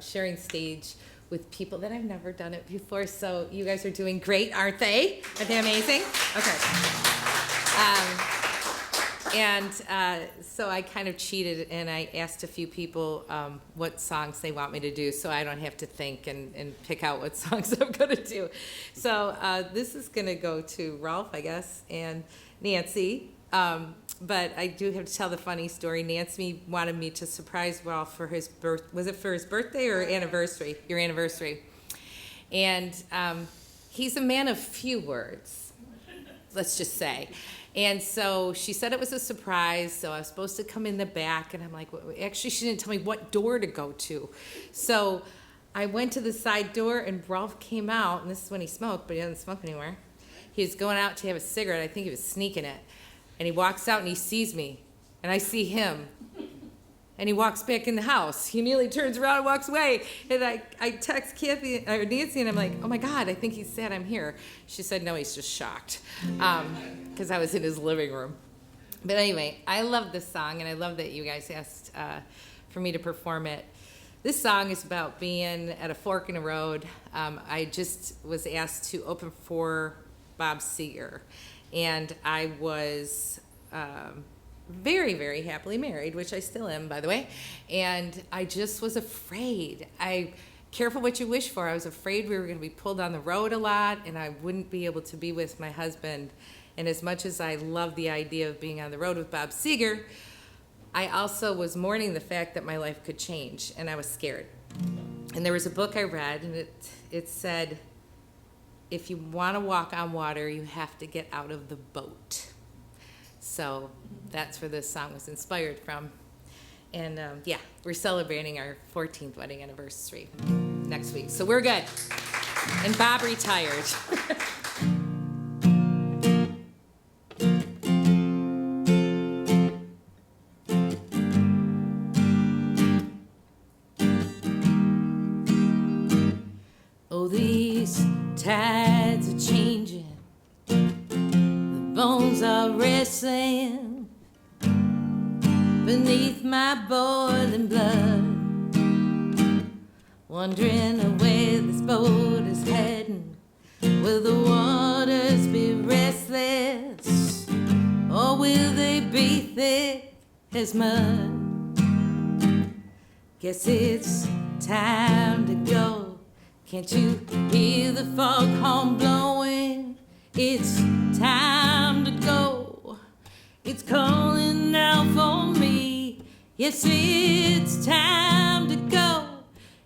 sharing stage with people that I've never done it before. So you guys are doing great, aren't they? Are they amazing? Okay. So I kind of cheated, and I asked a few people what songs they want me to do, so I don't have to think and pick out what songs I'm going to do. So this is going to go to Rolf, I guess, and Nancy. But I do have to tell the funny story. Nancy wanted me to surprise Rolf for his was it for his birthday or anniversary? Your anniversary. And he's a man of few words, let's just say. And so she said it was a surprise, so I was supposed to come in the back, and I'm like, well, actually, she didn't tell me what door to go to. So I went to the side door, and Rolf came out, and this is when he smoked, but he doesn't smoke anymore. He was going out to have a cigarette. I think he was sneaking it. And he walks out, and he sees me, and I see him. And he walks back in the house. He immediately turns around and walks away. And I text Kathy or Nancy, and I'm like, oh my God, I think he's sad I'm here. She said, no, he's just shocked, because I was in his living room. But anyway, I love this song, and I love that you guys asked for me to perform it. This song is about being at a fork in the road. I just was asked to open for Bob Seger, and I was very, very happily married, which I still am, by the way, and I just was afraid. Careful what you wish for. I was afraid we were going to be pulled on the road a lot, and I wouldn't be able to be with my husband. And as much as I love the idea of being on the road with Bob Seger, I also was mourning the fact that my life could change, and I was scared. And there was a book I read, and it said, if you want to walk on water, you have to get out of the boat. So that's where this song was inspired from. And yeah, we're celebrating our 14th wedding anniversary next week. So we're good. And Bob retired. Oh, these tides are changing. The bones are wrestling beneath my boiling blood. wondering where this boat is heading. Will the waters be restless, or will they be thick as mud? Guess it's time to go. Can't you hear the foghorn blowing? It's time to go. It's calling out for me. Yes, it's time to go.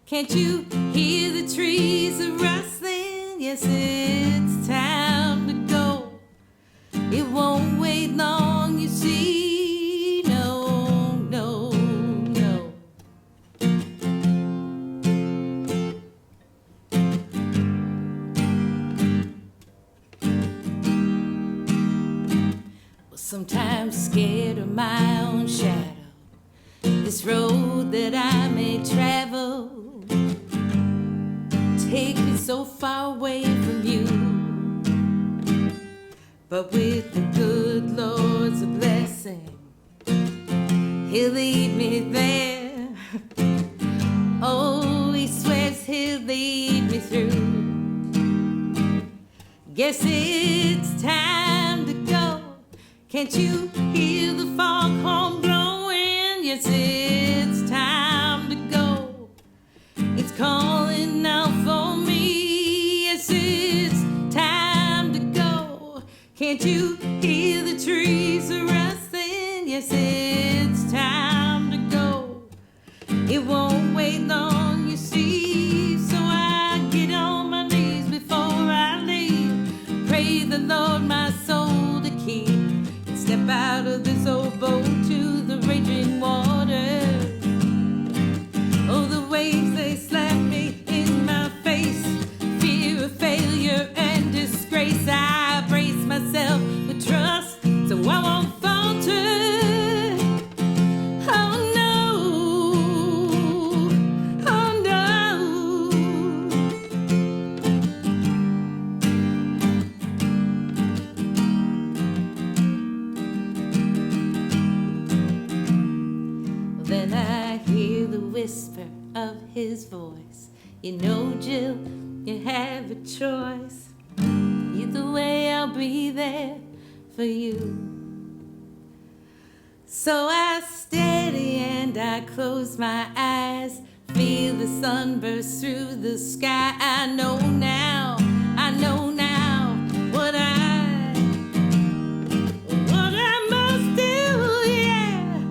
Can't you hear the trees are rustling? Yes, it's time to go. It won't wait long, you see. No, no, no. Well, sometimes scared of my own shadow. This road that I may travel take me so far away from you, but with the good Lord's blessing, He'll lead me there. Oh, He swears He'll lead me through. Guess it's time to go. Can't you hear the foghorn blowing? Yes, it's time to go. It's calling out for me. Yes, it's time to go. Can't you hear the trees are rustling? Yes, it's time to go. It won't wait long, you see. So I get on my knees before I leave. Pray the Lord my soul to keep, and step out of this old boat to the raging water. Oh, the waves, they slap me in my face. Fear of failure and disgrace. I brace myself with trust so I won't falter. Oh no, oh no. Then I hear the whisper of His voice. You know, Jill, you have a choice. Either way, I'll be there for you. So I steady and I close my eyes. Feel the sun burst through the sky. I know now what I must do, yeah.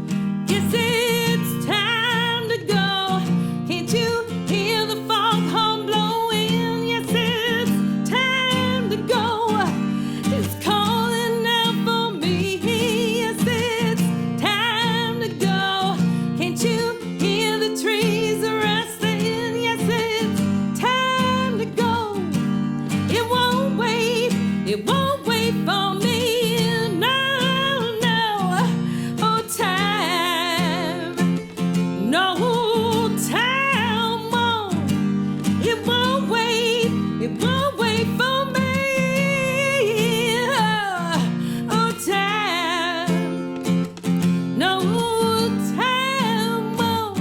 Guess it's time to go. Can't you hear the foghorn blowing? Yes, it's time to go. It's calling out for me. Yes, it's time to go. Can't you hear the trees are rustling? Yes, it's time to go. It won't wait for me. No, no, oh time, no time won't. It won't wait for me. Oh time, no time won't.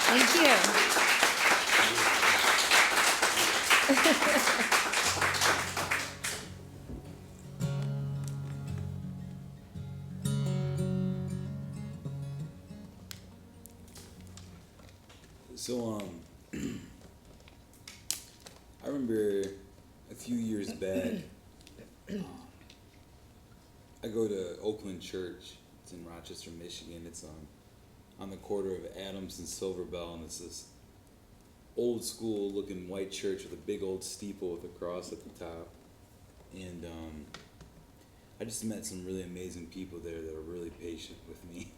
Thank you. So, I remember a few years back, I go to Oakland Church. It's in Rochester, Michigan. It's on the corner of Adams and Silver Bell, and it's this old school looking white church with a big old steeple with a cross at the top. And I just met some really amazing people there that are really patient with me.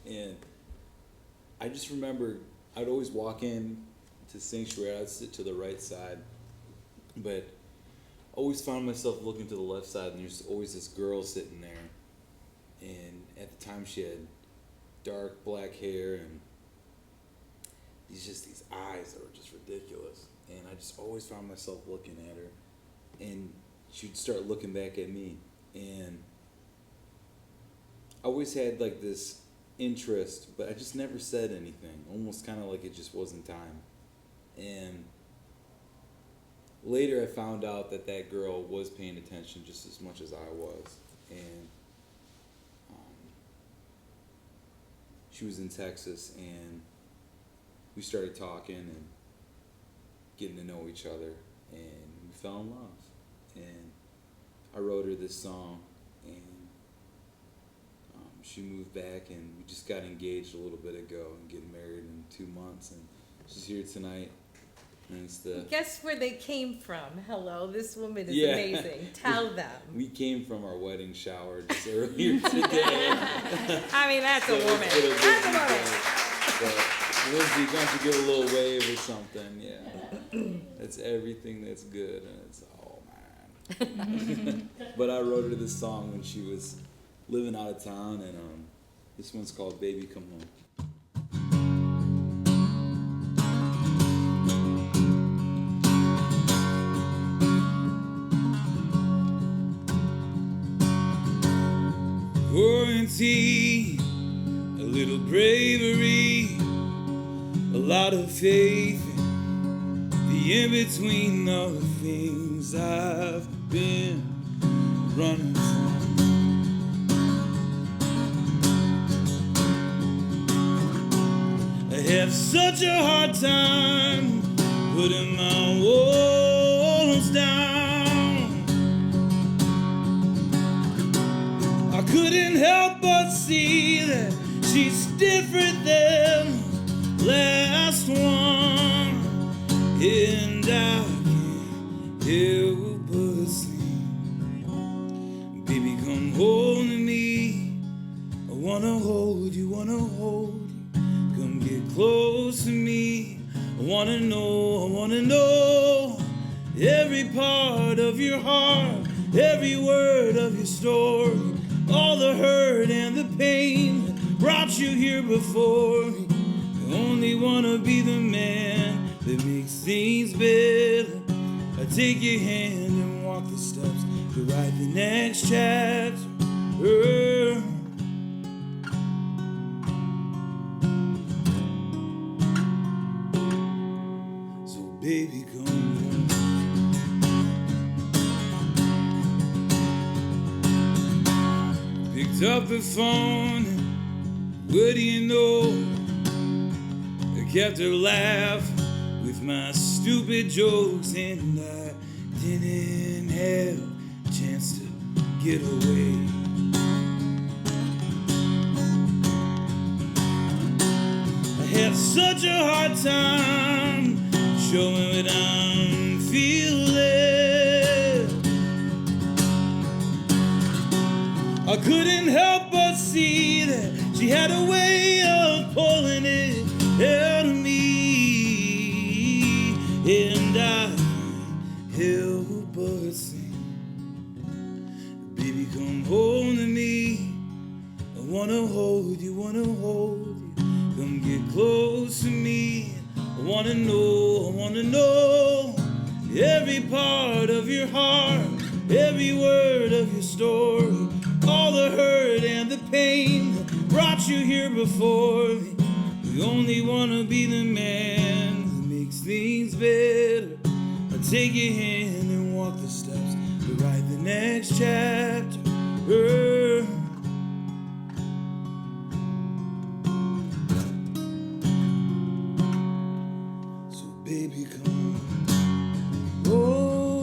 And I just remember I'd always walk in to sanctuary. I'd sit to the right side, but always found myself looking to the left side, and there's always this girl sitting there. And at the time, she had dark black hair and these eyes that were just ridiculous. and I just always found myself looking at her, and she'd start looking back at me, and I always had like this interest, but I just never said anything, almost kind of like it just wasn't time. And later I found out that that girl was paying attention just as much as I was, and she was in Texas, and we started talking and getting to know each other, and we fell in love. And I wrote her this song, and she moved back, and we just got engaged a little bit ago and getting married in 2 months, and she's here tonight. And it's the Guess where they came from? Hello, this woman is Yeah. amazing. Tell them. We came from our wedding shower just earlier today. I mean, that's a woman. That's a woman. Lindsay, why don't you give a little wave or something? Yeah. That's everything that's good, and it's man. But I wrote her this song when she was living out of town, and this one's called Baby Come Home. Quarantine, a little bravery, a lot of faith, the in-between of the things I've been running from. I have such a hard time putting my walls down. I couldn't help but see that she's different than the last one, and I can't help but sing. Baby, come hold me. I wanna hold you, wanna hold you. Come get close to me. I wanna know every part of your heart, every word of your story. All the hurt and the pain that brought you here before me. I only wanna be the man that makes things better. I take your hand and walk the steps to write the next chapter. So baby, come home. Picked up the phone, what do you know? I kept her laughing with my stupid jokes, and I didn't have a chance to get away. I have such a hard time showing what I'm feeling. I couldn't help but see that she had a way of pulling it out of me, and I can't help but sing. Baby, come hold me. I wanna hold you, wanna hold you. Come get close to me. I wanna know every part of your heart, every word of your story. All the hurt and the pain that brought you here before me. We only wanna be the man that makes things better. I take your hand and walk the steps to write the next chapter. So baby, come home.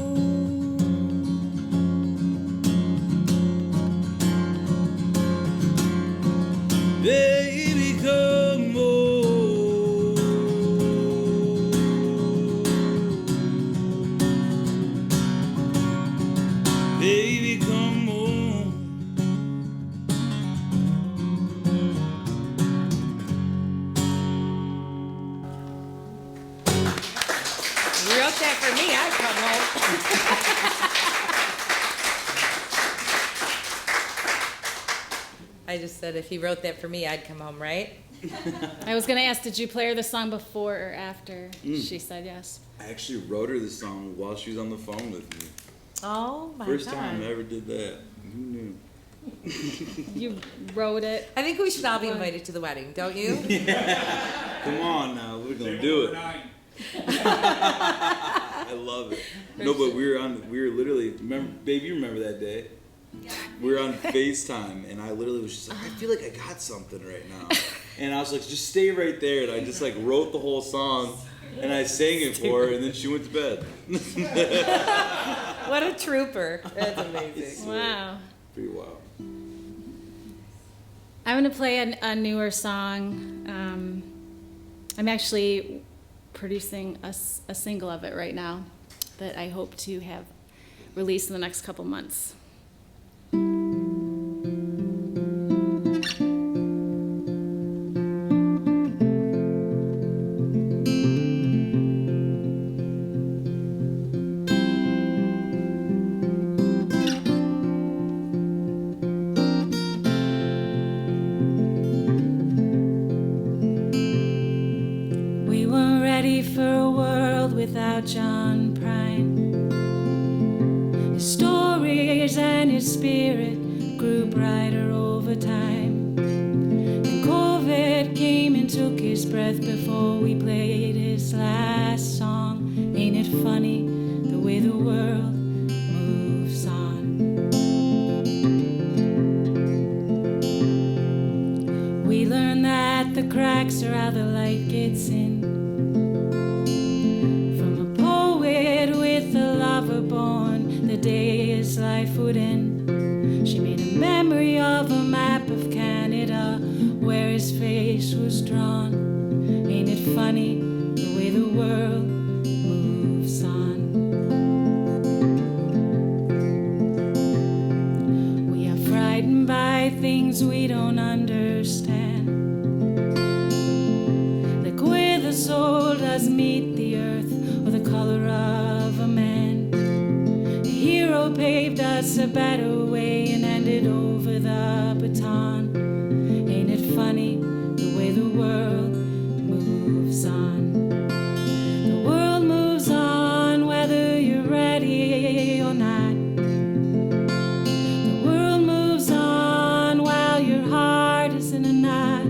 Baby, come home. Baby, come home. You wrote that for me. I'd come home. I just said if he wrote that for me, I'd come home, right? I was going to ask, did you play her the song before or after? She said yes. I actually wrote her the song while she was on the phone with me. Oh my First God. time I ever did that. Who knew? You wrote it. I think we should all be invited to the wedding, don't you? Come on now, we're gonna do it. I love it. No, but we were literally, remember, babe, you remember that day? Yeah. We were on FaceTime, and I literally was just like, I feel like I got something right now. And I was like, just stay right there. And I just like wrote the whole song, and I sang it for her, and then she went to bed. What a trooper. That's amazing. Wow. Pretty wild. I'm going to play a newer song. I'm actually producing a single of it right now that I hope to have released in the next couple months. John Prine. His stories and his spirit grew brighter over time. And COVID came and took his breath before we played his last song. Ain't it funny the way the world moves on? We learned that the cracks are how the light gets in. Born the day his life would end. She made a memory of a map of Canada where his face was drawn. Ain't it funny the way the world moves on? We are frightened by things we don't understand, like where the soul does meet the earth or the color of a man. Hero paved us a better way and handed over the baton. Ain't it funny the way the world moves on? The world moves on whether you're ready or not. The world moves on while your heart is in a knot.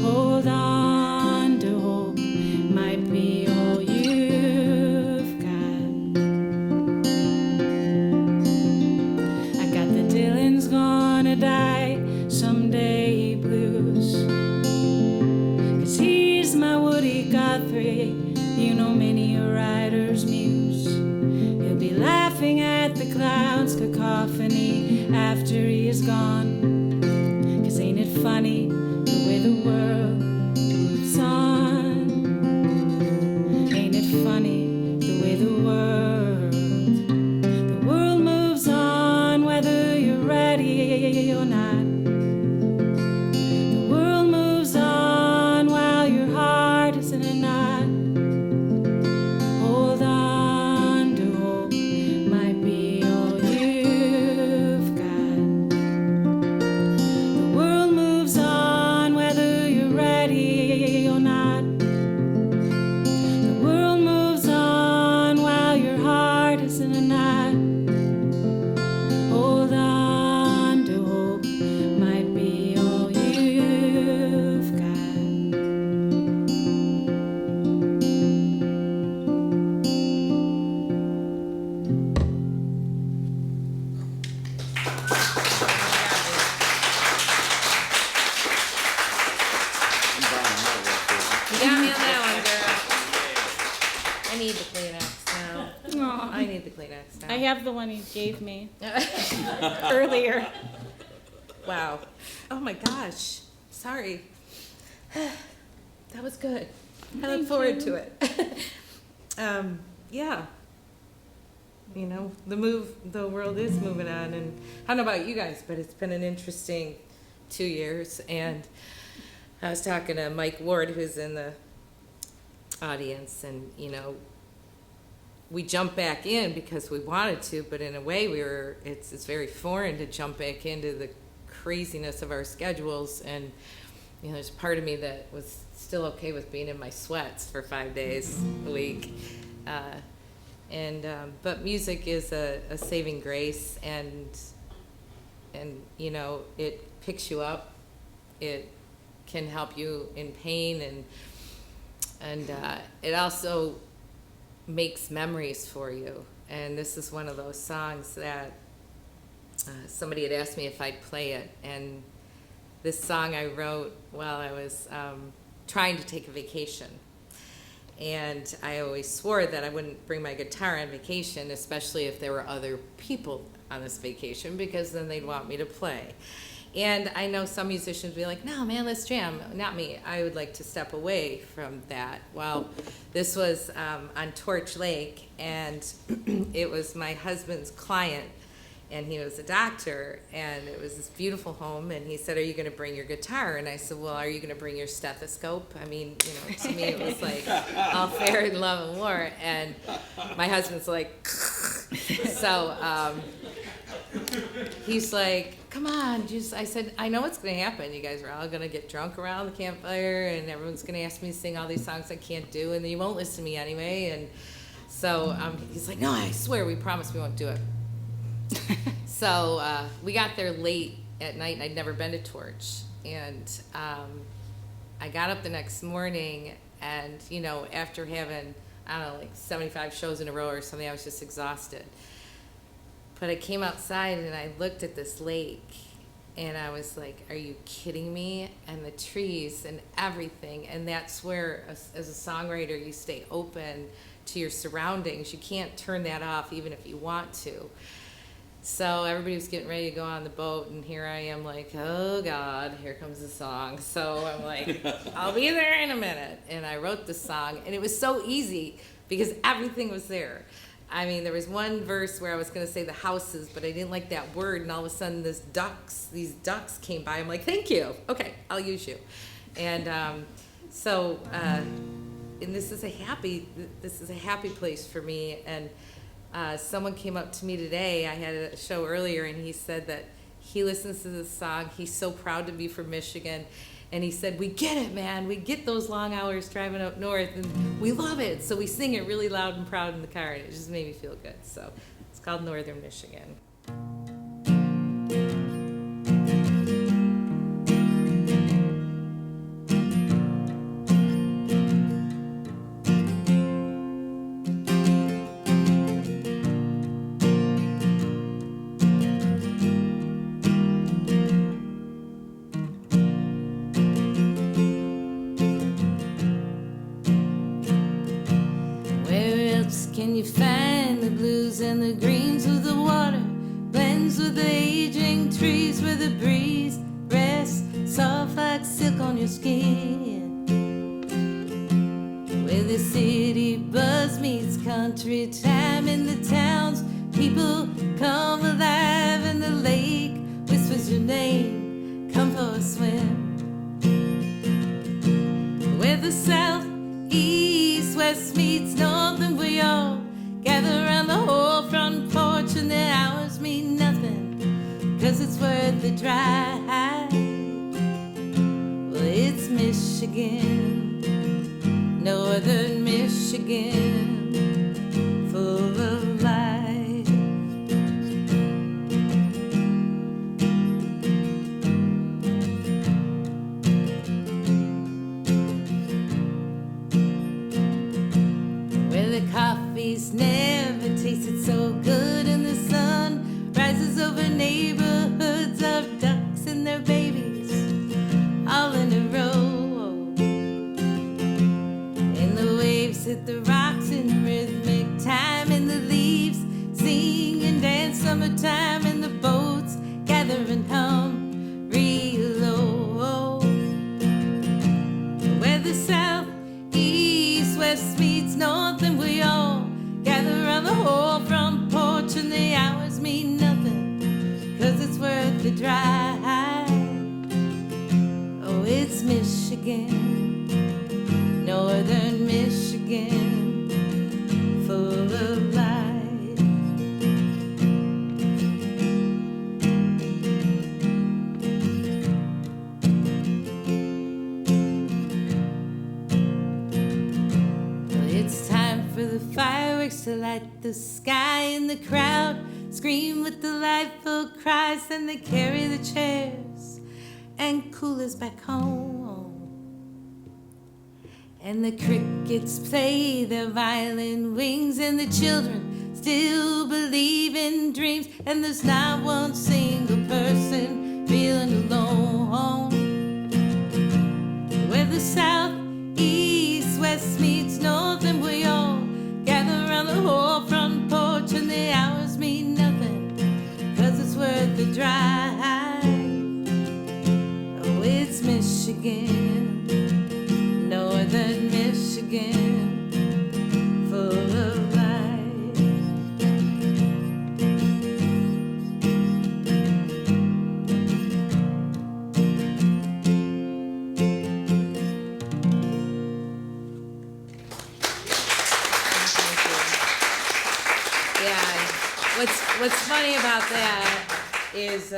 Hold on to hope, might be all you've got. Gonna die someday blues, 'cause he's my Woody Guthrie, you know, many a writer's muse. He'll be laughing at the clown's cacophony after he is gone, 'cause ain't it funny the way the world moves on? Ain't it funny the way the world moves on whether you're ready or not. The world moves on while your heart is in a knot. Hold on to hope, might be all you've got. The world moves on whether you're ready or not. The world moves on while your heart is in a knot. Hold on to hope, might be all you've got. You got me on that one, girl. I need the Kleenex now. Aw. I need the Kleenex now. I have the one you gave me earlier. Wow. Oh my gosh. Sorry. That was good. I look forward to it. Yeah. You know, the world is moving on, and I don't know about you guys, but it's been an interesting 2 years. And I was talking to Mike Ward, who's in the audience, and you know, we jumped back in because we wanted to, but in a way it's very foreign to jump back into the craziness of our schedules, and there's part of me that was still okay with being in my sweats for 5 days a week. But music is a saving grace, and it picks you up. It can help you in pain, and it also makes memories for you. And this is one of those songs that somebody had asked me if I'd play it, and this song I wrote while I was trying to take a vacation. And I always swore that I wouldn't bring my guitar on vacation, especially if there were other people on this vacation, because then they'd want me to play. And I know some musicians would be like, no, man, let's jam. Not me. I would like to step away from that. Well, this was on Torch Lake, and it was my husband's client, and he was a doctor, and it was this beautiful home, and he said, are you going to bring your guitar? And I said, well, are you going to bring your stethoscope? I mean, to me it was like all fair in love and war. And my husband's like, so he's like, come on, I said, I know what's going to happen. You guys are all going to get drunk around the campfire, and everyone's going to ask me to sing all these songs I can't do, and then you won't listen to me anyway. And so he's like, no, I swear, we promise we won't do it. So we got there late at night, and I'd never been to Torch. And I got up the next morning, and, after having, I don't know, like 75 shows in a row or something, I was just exhausted. But I came outside, and I looked at this lake, and I was like, are you kidding me? And the trees and everything. And that's where, as a songwriter, you stay open to your surroundings. You can't turn that off even if you want to. So everybody was getting ready to go on the boat, and here I am like, oh God, here comes the song. So I'm like, I'll be there in a minute. And I wrote the song, and it was so easy because everything was there. I mean, there was one verse where I was going to say the houses, but I didn't like that word, and all of a sudden these ducks came by. I'm like, thank you. Okay, I'll use you. And and this is a happy place for me. And someone came up to me today. I had a show earlier, and he said that he listens to this song. He's so proud to be from Michigan. And he said, we get it, man. We get those long hours driving up north, and we love it. So we sing it really loud and proud in the car, and it just made me feel good. So it's called Northern Michigan. Can you find the blues and the greens of the water? Blends with the aging trees where the breeze rests soft like silk on your skin. Where the city buzz meets country time in the towns. People come alive and the lake whispers your name. Come for a swim. Where the south, east, west meets north, and we all gather around the whole front porch, and the hours mean nothing, 'cause it's worth the drive. Well, it's Michigan, Northern Michigan, full of life. Coffee's never tasted so good, and the sun rises over neighborhoods of ducks and their babies all in a row. And the waves hit the rocks in rhythmic time, and the leaves sing and dance summertime, and the boats gather and hum real low. Where the south, east, west meets north, and we all gather around the whole front porch, and the hours mean nothing, 'cause it's worth the drive. Oh, it's Michigan, Northern Michigan, full of life. fireworks to light the sky, and the crowd scream with delightful cries, and they carry the chairs and coolers back home. And the crickets play their violin wings, and the children still believe in dreams, and there's not one single person feeling alone. Where the south, east, west meets north, and we all gather around the whole front porch, and the hours mean nothing, 'cause it's worth the drive. Oh, it's Michigan, northern Michigan, full of life. What's funny about that is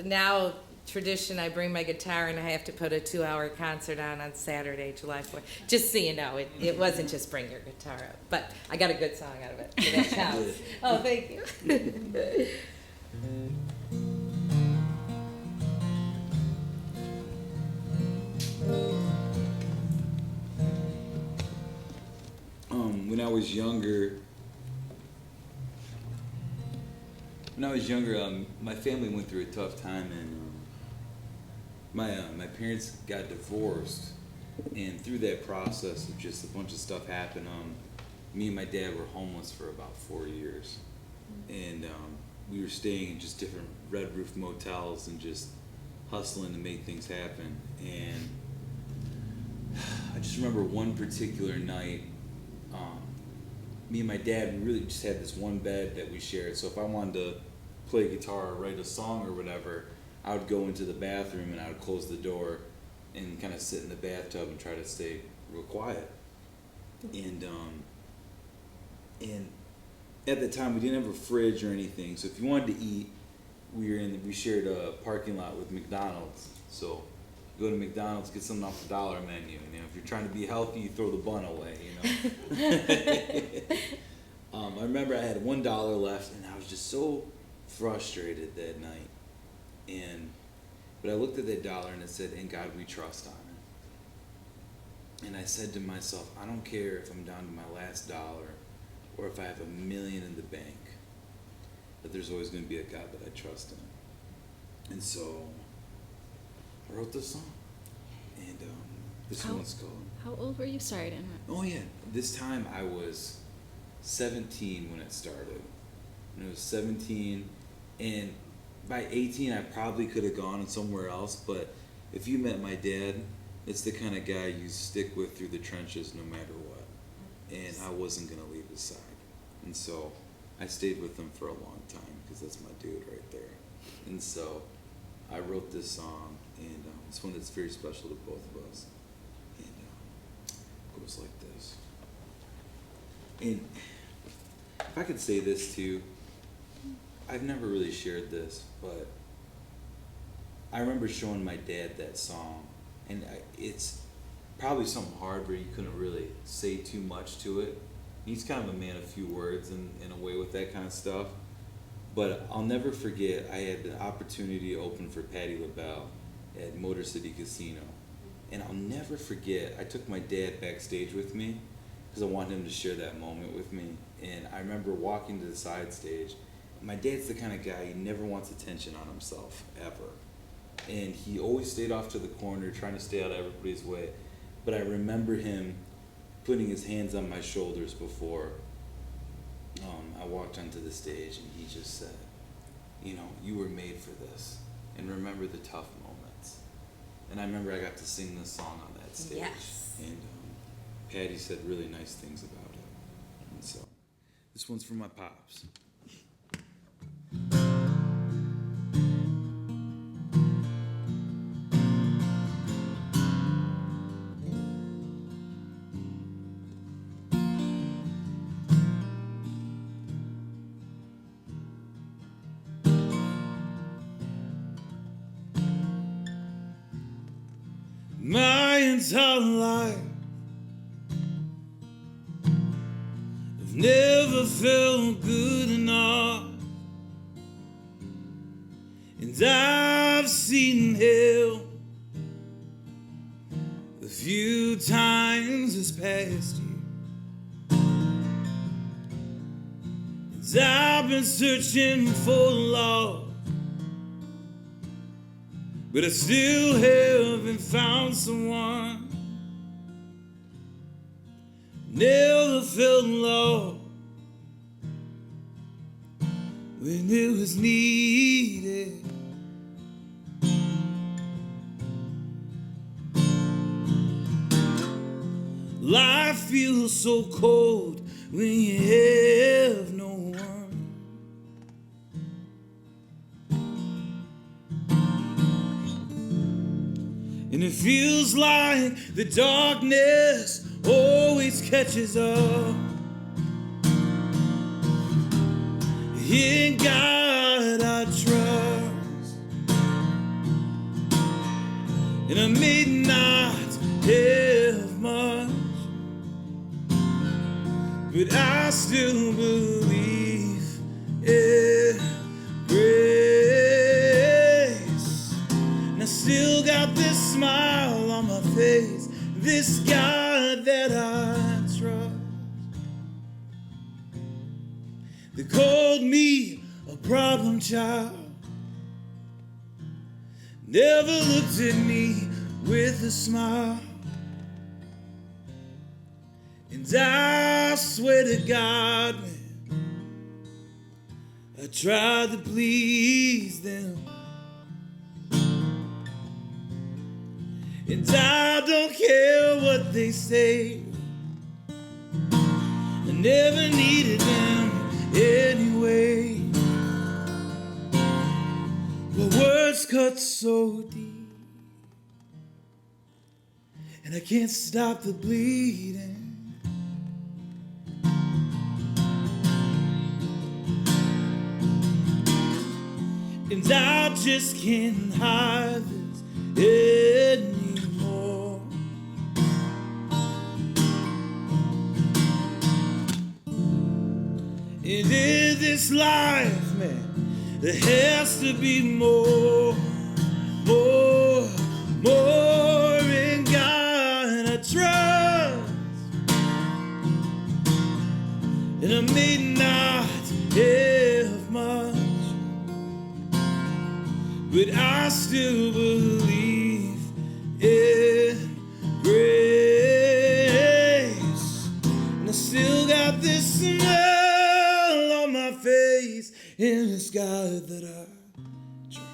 now tradition, I bring my guitar and I have to put a 2-hour concert on Saturday, July 4th. Just so you know, it wasn't just bring your guitar up, but I got a good song out of it. So that counts. Oh, thank you. When I was younger, my family went through a tough time, and my parents got divorced, and through that process of just a bunch of stuff happened. Me and my dad were homeless for about 4 years, and we were staying in just different red roof motels and just hustling to make things happen. And I just remember one particular night. Me and my dad, we really just had this one bed that we shared. So if I wanted to play guitar or write a song or whatever, I would go into the bathroom and I would close the door and kind of sit in the bathtub and try to stay real quiet. And at the time we didn't have a fridge or anything. So if you wanted to eat, we shared a parking lot with McDonald's. So go to McDonald's, get something off the dollar menu. You know, if you're trying to be healthy, you throw the bun away, you know. I remember I had $1 left, and I was just so frustrated that night. But I looked at that dollar and it said, "In God we trust" on it. And I said to myself, I don't care if I'm down to my last dollar or if I have $1 million in the bank, but there's always going to be a God that I trust in. And so I wrote this song, and this one's called. How old were you? Sorry to interrupt. Oh yeah, this time I was 17 when it started. When I was 17, and by 18 I probably could have gone somewhere else, but if you met my dad, it's the kind of guy you stick with through the trenches no matter what. And I wasn't going to leave his side. And so I stayed with him for a long time, because that's my dude right there. And so I wrote this song, and it's one that's very special to both of us. And it goes like this. And if I could say this too, I've never really shared this, but I remember showing my dad that song, and it's probably something hard where you couldn't really say too much to it. He's kind of a man of few words in a way with that kind of stuff. But I'll never forget, I had the opportunity to open for Patti LaBelle at Motor City Casino. And I'll never forget, I took my dad backstage with me because I wanted him to share that moment with me. And I remember walking to the side stage. My dad's the kind of guy, he never wants attention on himself, ever. And he always stayed off to the corner, trying to stay out of everybody's way. But I remember him putting his hands on my shoulders before I walked onto the stage, and he just said, you know, you were made for this, and remember the tough moments. And I remember I got to sing this song on that stage. Yes. And Patti said really nice things about it. And so this one's for my pops. My entire life I've never never felt good enough. And I've seen hell a few times this past year. And I've been searching for love, but I still haven't found someone. Never felt love when it was needed. Life feels so cold when you have no one. And it feels like the darkness always catches up. In God I trust, and I may not have much, but I still believe in grace. And I still got this smile on my face, this God that I trust. They called me a problem child, never looked at me with a smile. And I swear to God, man, I tried to please them. And I don't care what they say, I never needed them anyway. But words cut so deep, and I can't stop the bleeding. And I just can't hide this anymore. And in this life, man, there has to be more in God I trust. And I may not have much, but I still believe in grace. And I still got this smile on my face in this God that I trust.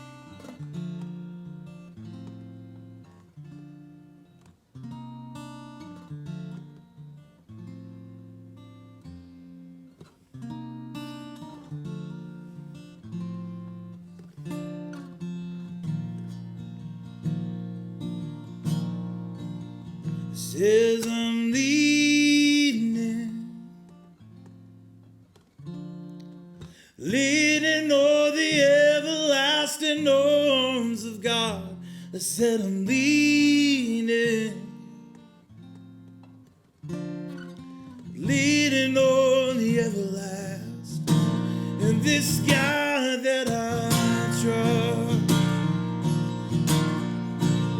Says I'm leaning on the everlasting arms of God. I said I'm leaning on the everlasting, and this God that I trust.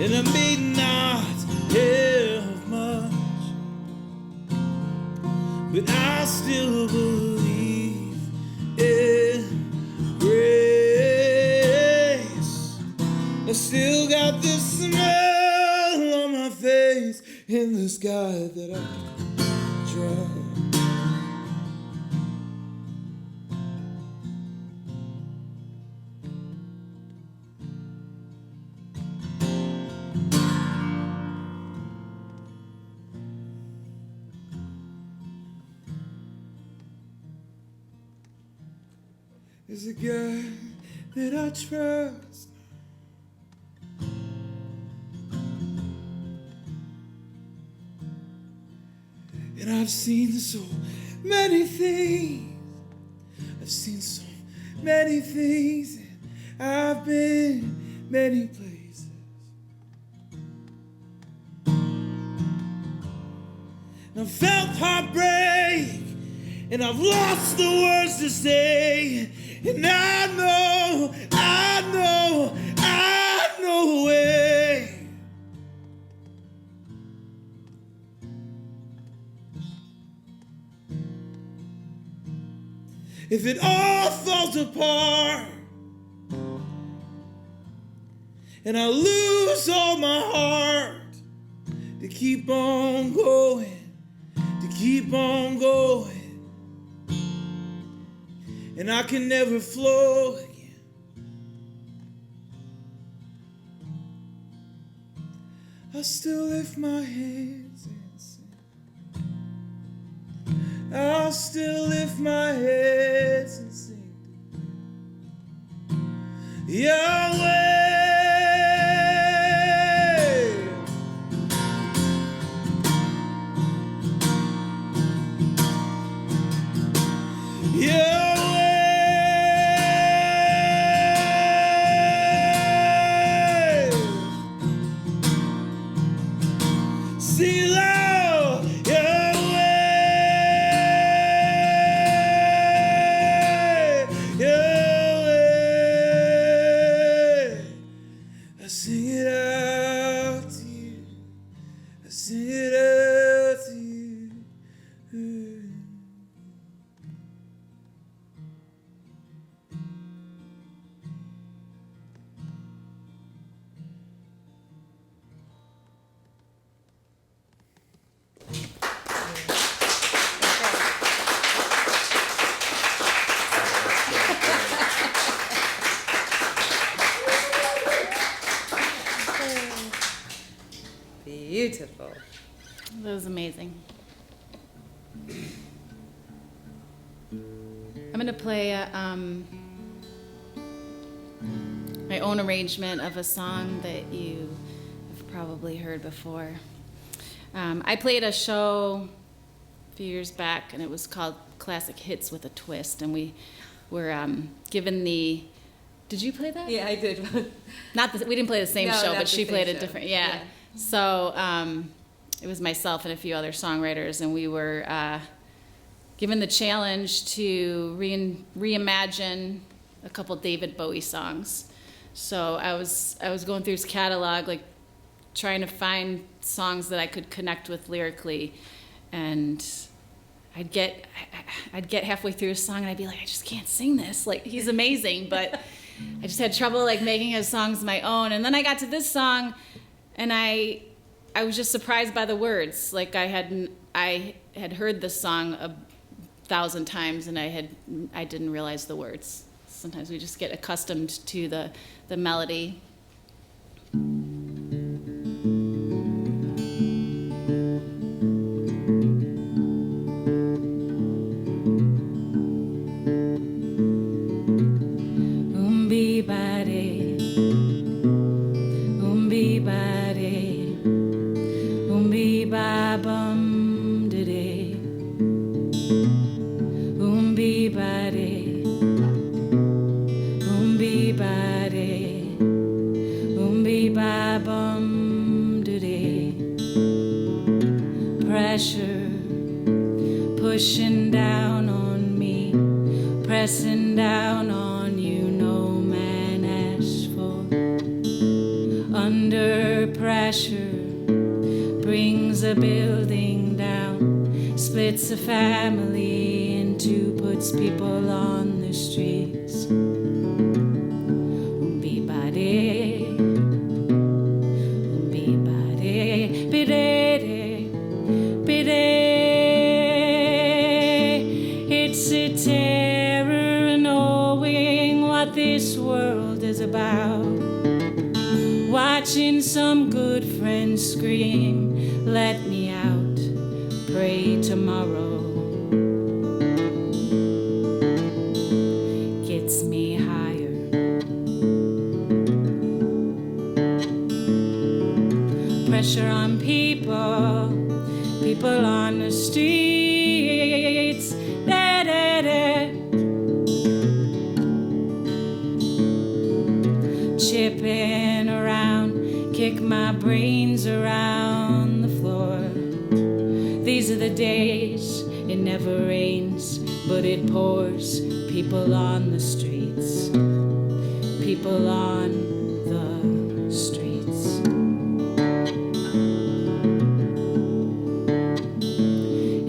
And I may not have much, but I still believe in grace. I still got this smile on my face in this God that I trust. Is a God that I trust. And I've seen so many things. I've seen so many things. And I've been many places. And I felt heartbreak. and I've lost the words to say, and I know a way. If it all falls apart and I lose all my heart, to keep on going, and I can never flow again. I'll still lift my hands and sing. I'll still lift my hands and sing. Yahweh. Beautiful. That was amazing. I'm going to play my own arrangement of a song that you have probably heard before. I played a show a few years back, and it was called Classic Hits with a Twist, and we were given the... Did you play that? Yeah, I did. We didn't play the same show, not but the she same played a show. different... Yeah. So it was myself and a few other songwriters, and we were given the challenge to reimagine a couple David Bowie songs. So I was going through his catalog, like trying to find songs that I could connect with lyrically, and I'd get halfway through a song and I'd be like, I just can't sing this. Like, he's amazing, but I just had trouble like making his songs my own. And then I got to this song, and I was just surprised by the words. Like, I had heard this song 1,000 times, and I didn't realize the words. Sometimes we just get accustomed to the melody. Pressure pushing down on me, pressing down on you, no man asked for. Under pressure brings a building down, splits a family in two, puts people on the streets. It's a terror knowing what this world is about. Watching some good friends scream, let me out, pray tomorrow. Gets me higher. Pressure on people on the streets. Da, da, da. Chipping around, kick my brains around the floor. These are the days, it never rains. but it pours people on the streets. People on the streets.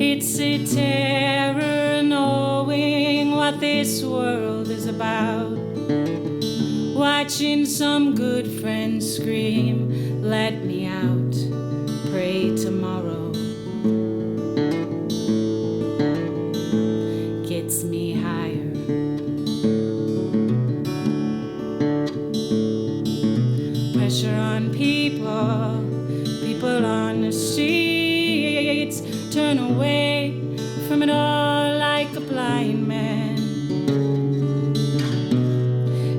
It's a terror knowing what this world is about. Watching some good friends scream, let me out, pray tomorrow. Gets me higher. Pressure on people, people on the streets. Turn away from it all like a blind man.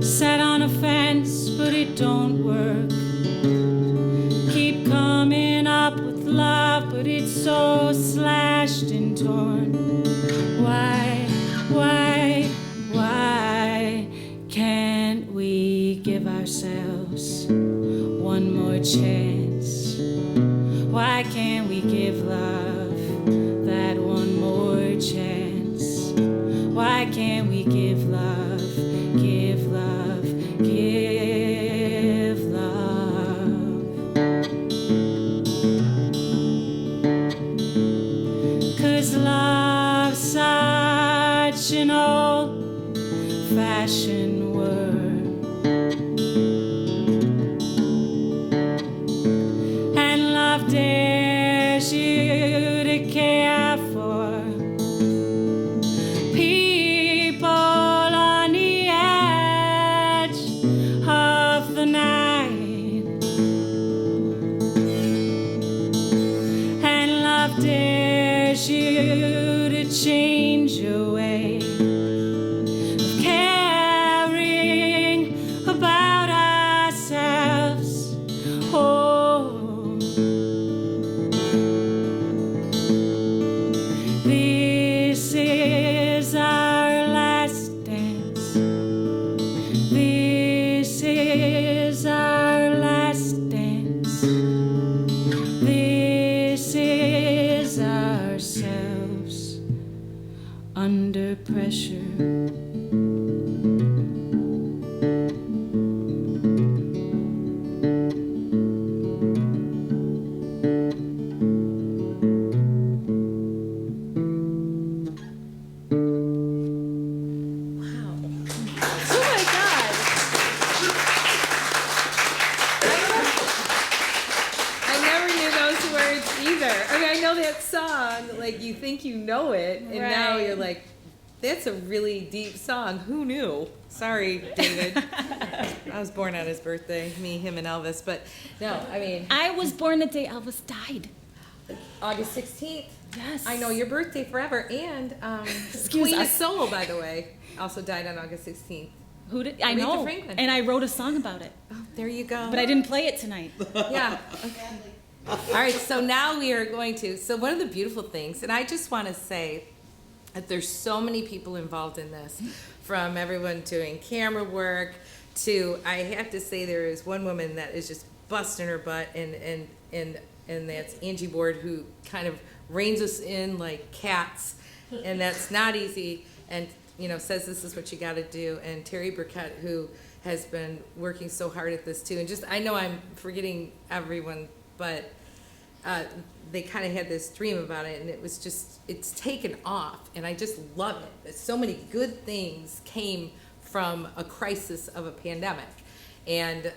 Sat on a fence, but it don't work. Keep coming up with love, but it's so slashed and torn. Why can't we give ourselves one more chance? Why can't we give love that one more chance? Why can't we give love, give love, give love? 'Cause love's such an old-fashioned word, and love dares you to care for people on the edge of the night, and love dares you to change your way of caring about ourselves. Oh, this is our last dance. This is our last dance. This is ourselves under pressure. Oh my God. I never knew those words either. I mean, I know that song, like you think you know it, and now Right. you're like, that's a really deep song. Who knew? Sorry, David. I was born on his birthday, me, him, and Elvis. But no, I mean, I was born the day Elvis died. August 16th. Yes. I know your birthday forever. And Excuse Queen of us. Soul, by the way, also died on August 16th. Who did? I Aretha know. Franklin. And I wrote a song about it, Oh, there you go. but I didn't play it tonight. Yeah. Okay. All right, so now we are going to, so one of the beautiful things, and I just want to say that there's so many people involved in this, from everyone doing camera work to, I have to say there is one woman that is just busting her butt, and that's Angie Board, who kind of reins us in like cats, and that's not easy, and you know, says this is what you got to do, and Terry Burkett, who has been working so hard at this too, and just, I know I'm forgetting everyone, but they kind of had this dream about it, and it was just, it's taken off, and I just love it. That so many good things came from a crisis of a pandemic, and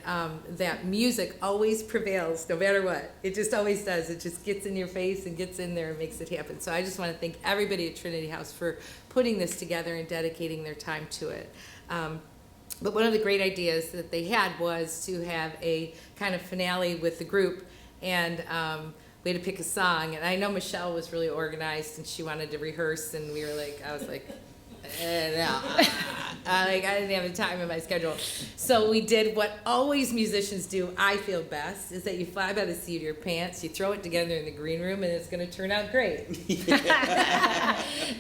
that music always prevails no matter what. It just always does. It just gets in your face and gets in there and makes it happen. So I just want to thank everybody at Trinity House for putting this together and dedicating their time to it. But one of the great ideas that they had was to have a kind of finale with the group, and we had to pick a song. And I know Michelle was really organized, and she wanted to rehearse, and we were like, I was like, no. I didn't have the time in my schedule. So we did what always musicians do, I feel best, is that you fly by the seat of your pants, you throw it together in the green room, and it's going to turn out great.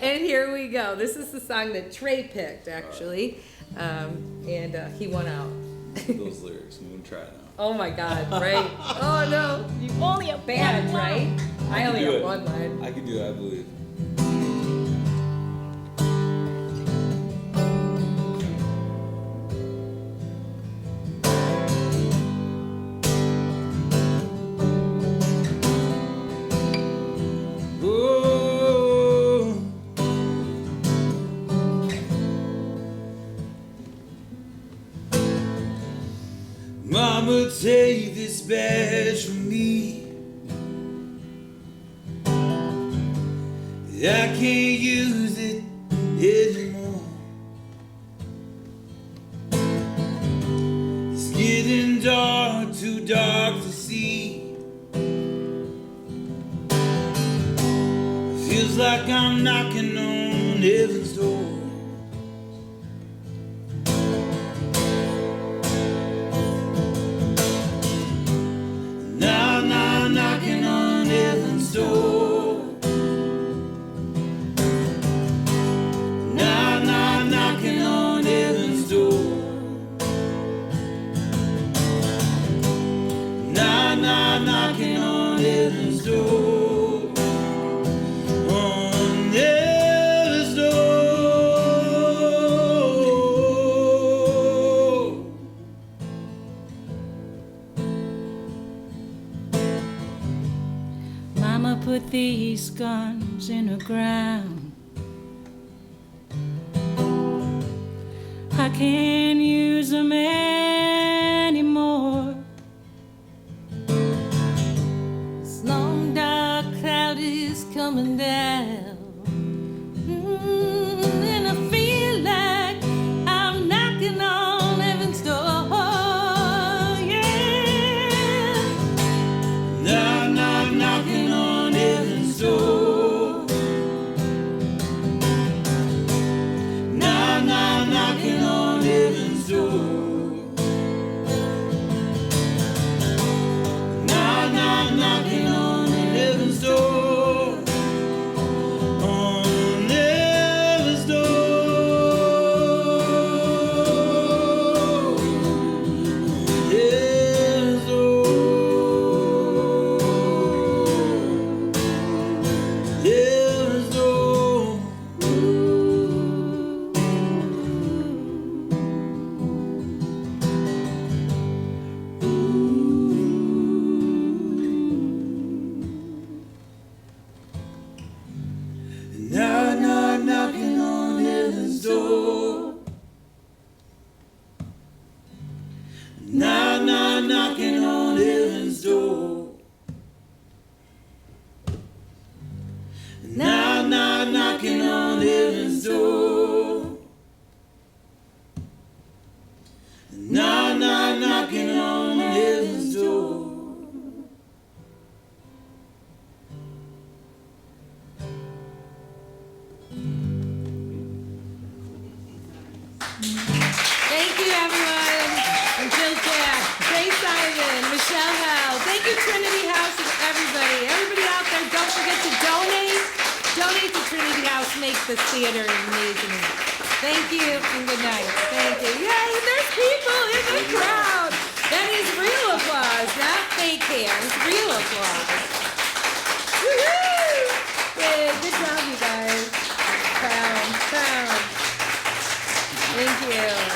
And here we go. This is the song that Trey picked, actually. And he won out. Those lyrics, I'm gonna try it now. Oh my God, right? Oh no, you only have band, right? I only do have it. one line. I can do it, I believe. Mama, take this badge from me. I can't use it anymore. It's getting dark, too dark to see. Feels like I'm knocking on heaven's door. Now I'm knocking on heaven's door. Now I'm knocking on heaven's door. Now I'm knocking on heaven's door. On heaven's door. Mama put these guns in the ground. I can't use them anymore. This long dark cloud is coming down. And I feel like I'm knocking on heaven's door. Yeah. Now I'm knocking on heaven's door. Now I'm knocking on heaven's door. Now I'm knocking on heaven's door. On heaven's door. Heaven's door. Heaven's door. Now I'm knocking on heaven's door. Now I'm knocking on heaven's door. Now I'm knocking on heaven's door. Now I'm knocking on heaven's door. Thank you, everyone. And Jill Jack, Trey Simon, michelleheld. Thank you, Trinity House, and everybody. Everybody out there, don't forget to donate. Donate to Trinity House. Make the theater amazing. Thank you, and good night. Thank you. Yay, there's people in the crowd. That is real applause, not fake hands. Real applause. Woo-hoo! Yay, good job, you guys. Found. Thank you.